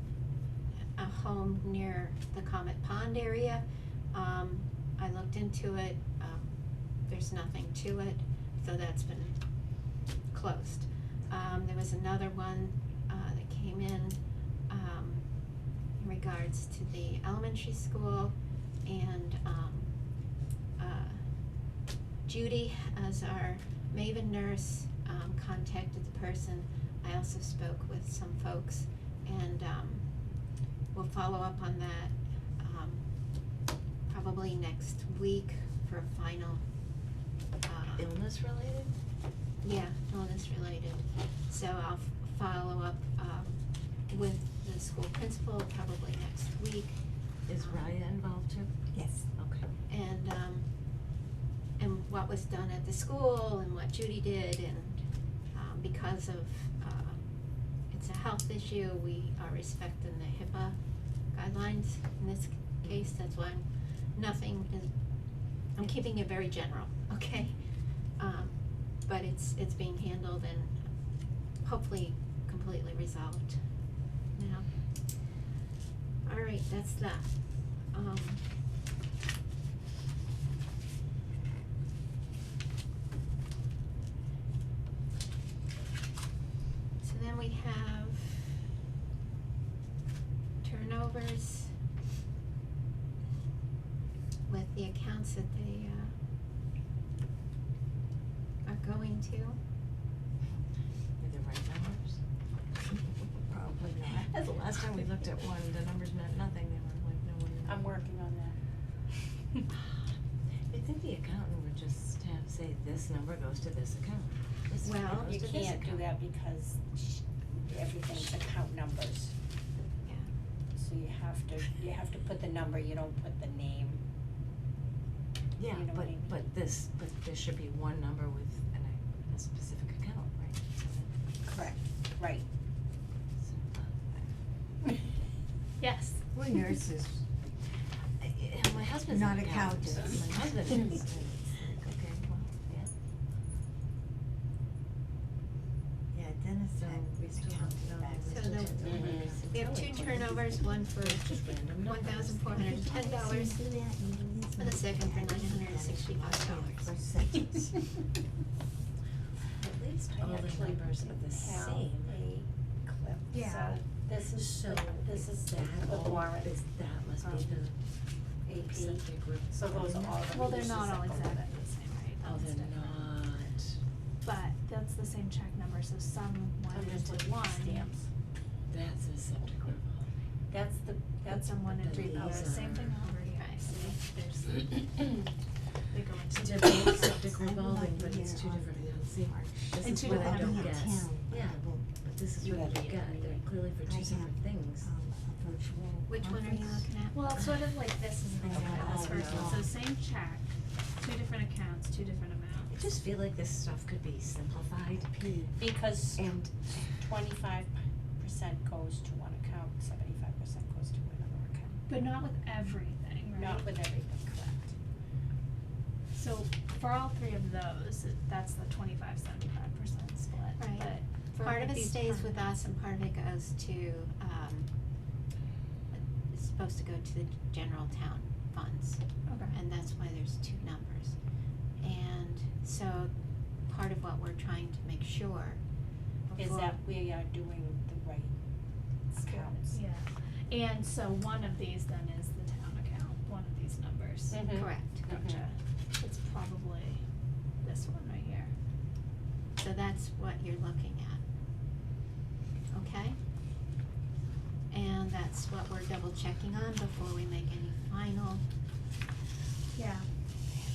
a home near the Comet Pond area. I looked into it, there's nothing to it, so that's been closed. There was another one, that came in regards to the elementary school, and, Judy, as our Maven nurse, contacted the person. I also spoke with some folks, and, we'll follow up on that, probably next week for a final, Illness related? yeah, illness related. So I'll follow up, with the school principal probably next week. Is Raya involved too? Yes. Okay. And what was done at the school and what Judy did, and, because of, it's a health issue, we are respecting the HIPAA guidelines in this case. That's why I'm keeping it very general, okay? But it's being handled and hopefully completely resolved now. All right, that's that. So then we have turnovers with the accounts that they, are going to. Are the right numbers? Probably not. As the last time we looked at one, the numbers meant nothing, they were like, no one. I'm working on that. You'd think the accountant would just say, this number goes to this account. This number Well, goes You to this can't do account." that because everything's account numbers. Yeah. So you have to put the number, you don't put the name. Yeah, You know what I mean? but there should be one number with a specific account, right? So that- Correct, right. so, Yes. We're nurses. My husband's Not an accountant. accountants. My husband is, and it's like, okay, well, yeah. Yeah, Dennis So had we still have to know. accounting So back the- then. We have two turnovers, one for Just random numbers. $1,410 and the second for $965. For sentence. At least I all the actually numbers are the have same. a clip, Yeah. so this is So this is that the all, warrant, that must be the AP. septic group. So those are all the Well, they're pieces not all that go with exactly it. the same, right? Oh, That's they're different. not. But that's the same check number, so some one I'm is just with looking one, at stamps. That's a septic group. That's the, but that's someone in But three these powers, same are- thing already, Right. see, there's, they go into. They're both septic I would revolving, like but to it's hear two on different the accounts. See, March. this And is two what I different don't accounts. get. Town, Yeah, will- but this is You what I gotta don't get get. me. They're clearly for I two have, separate things. a virtual Which one are you conference. looking at? Well, it's sort of like this is the Oh, this no. first one, so same check, two different accounts, two different I amounts. just feel like this stuff could be simplified. because And 25% goes to one account, 75% goes to another account. But not with everything, right? Not with everything, correct. So for all three of those, that's the 25-75% split, Right. but for Part of it these stays turn- with us and part of it goes to, it's supposed to go to the general town funds. Okay. And that's why there's two numbers. And so part of what we're trying to make sure Is before- that we are doing the right accounts. Yeah, and so one of these then is the town account, one of these numbers. Mhm. Correct. Gotcha, it's probably this one right here. So that's what you're looking at. Okay? And that's what we're double checking on before we make any final. Yeah. Man,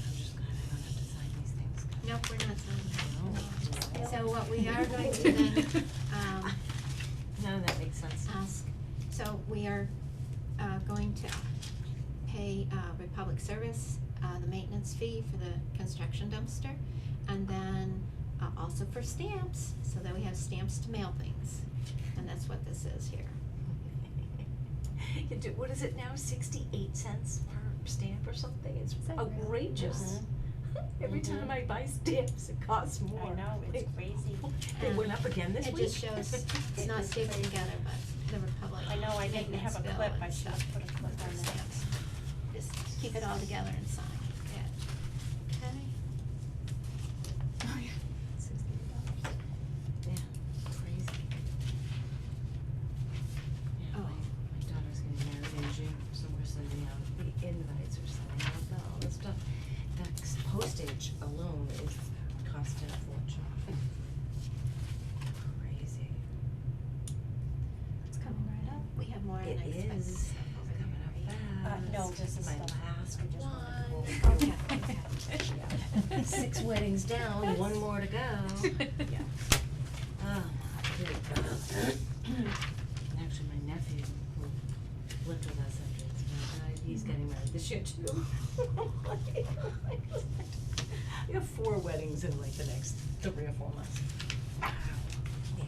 I'm just glad I don't have to sign these things. Nope, we're not signing. No. So what we are going to then, No, that makes sense. ask, so we are, going to pay, Republic Service, the maintenance fee for the construction dumpster. And then, also for stamps, so that we have stamps to mail things. And that's what this is here. What is it now, 68 cents stamp or something, it's Is that really? outrageous. Every Mhm. time I buy stamps, it costs more. I know, it's crazy. They went up again this It week. just shows it's not stapled together, but the Republic. I know, I didn't have a maintenance clip, bill I and should have stuff put a clip for on that. stamps. Just keep it all together and sign, yeah. Okay, Oh, yeah. $68. Yeah, crazy. Yeah, Oh. my daughter's getting married in June, so we're sending out the invites, we're sending out all this stuff. That postage alone is costing a fortune. Crazy. It's coming right up. we have more It unexpected is stuff over there, coming up right? fast. No, this is my still- last I just one. wanted to Okay, okay. 6 weddings down, one more to go. Yeah. Oh, good God. And actually, my nephew, who lived with us after his mom died, he's getting married this year too. We have 4 weddings in like the next 3 or 4 months. Wow. Yeah.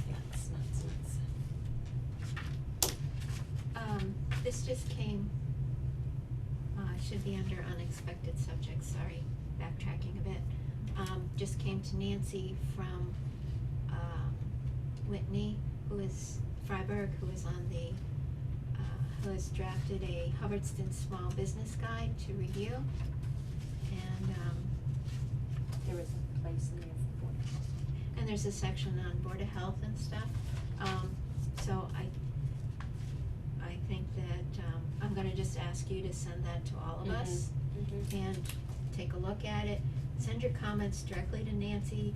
Yeah, it's nuts. This just came, should be under unexpected subjects, sorry, backtracking a bit. Just came to Nancy from, Whitney, Freiberg, who is on the, who has drafted a Hubbardston Small Business Guide to review. And, There is a place in there for Board of Health. and there's a section on Board of Health and stuff. So I think that, I'm gonna just ask you to send that to all of us Mhm. and take a look at it. Send your comments directly to Nancy.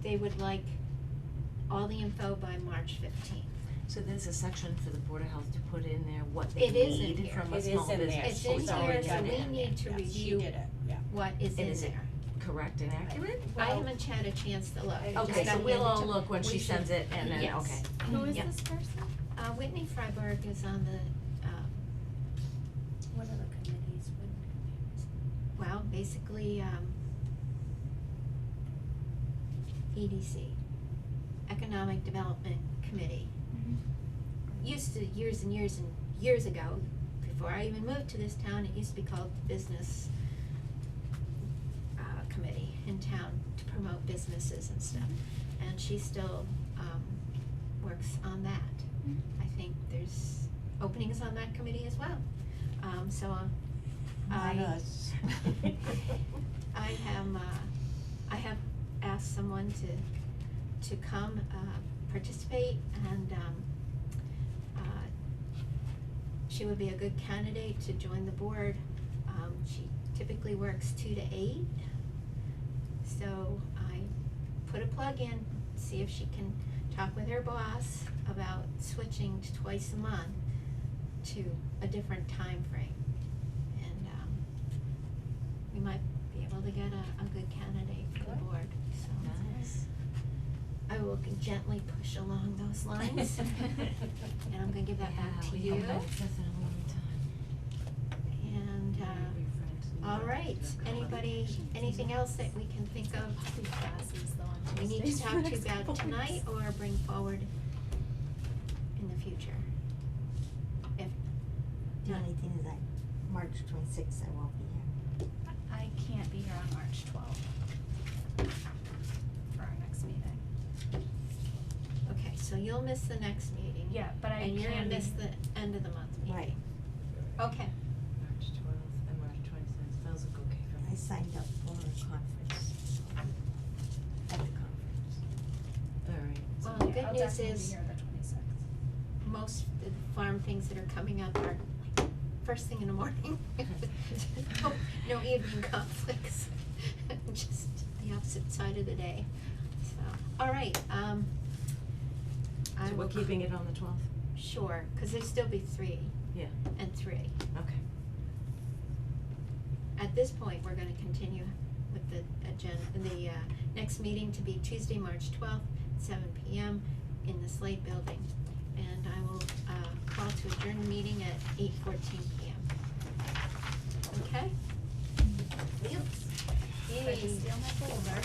They would like all the info by March 15th. So there's a section for the Board of Health to put in there what they It is in need here. from a It is small in there. business. It's Oh, in it's here, already so got we it. need to Yes, review she did it, yeah. what is And in is it there. correct and accurate? I Well- haven't had a chance to look. I just Okay, got so we'll handed all to- look when we she should- sends it and then, Yes. okay. Who is Yeah. this person? Whitney Freiberg is on the, What are the committees? well, basically, EDC, Economic Development Committee. Used to, years and years and years ago, before I even moved to this town, it used to be called the Business Committee in town to promote businesses and stuff. And she still, works on that. I think there's openings on that committee as well. So, Not I us. I have asked someone to come, participate, and, she would be a good candidate to join the board. She typically works 2 to 8. So I put a plug in, see if she can talk with her boss about switching to twice a month to a different time frame. And, we might be able to get a good candidate for the Good. board, so. Nice. I will gently push along those lines. And I'm gonna give that back to you. Yeah, we haven't met Seth in a long time. And, Very good friend. all right, anybody, anything else that we can think of we need to talk to you about tonight or bring forward in the future? If The not, only thing is that March 26th, I won't be here. I can't be here on March 12th for our next meeting. okay, so you'll miss the next meeting. Yeah, but I And you're gonna can be- miss the end of the month meeting. Right. Okay, March 12th and March 26th, those look okay for me. I signed up for a conference. At the conference. Alright. well, Yeah, the good I'll news definitely be is here the 26th. most of the farm things that are coming up are first thing in the morning. No evening conflicts, just the opposite side of the day, so, all right, I So will. we're keeping it on the 12th? Sure, cause there'll still be 3 Yeah, and 3. okay. At this point, we're gonna continue with the agenda, next meeting to be Tuesday, March 12th, 7 p.m. in the Slade Building. And I will, call to adjourn the meeting at 8:14 p.m. Okay? Yep. Did I just steal my folder?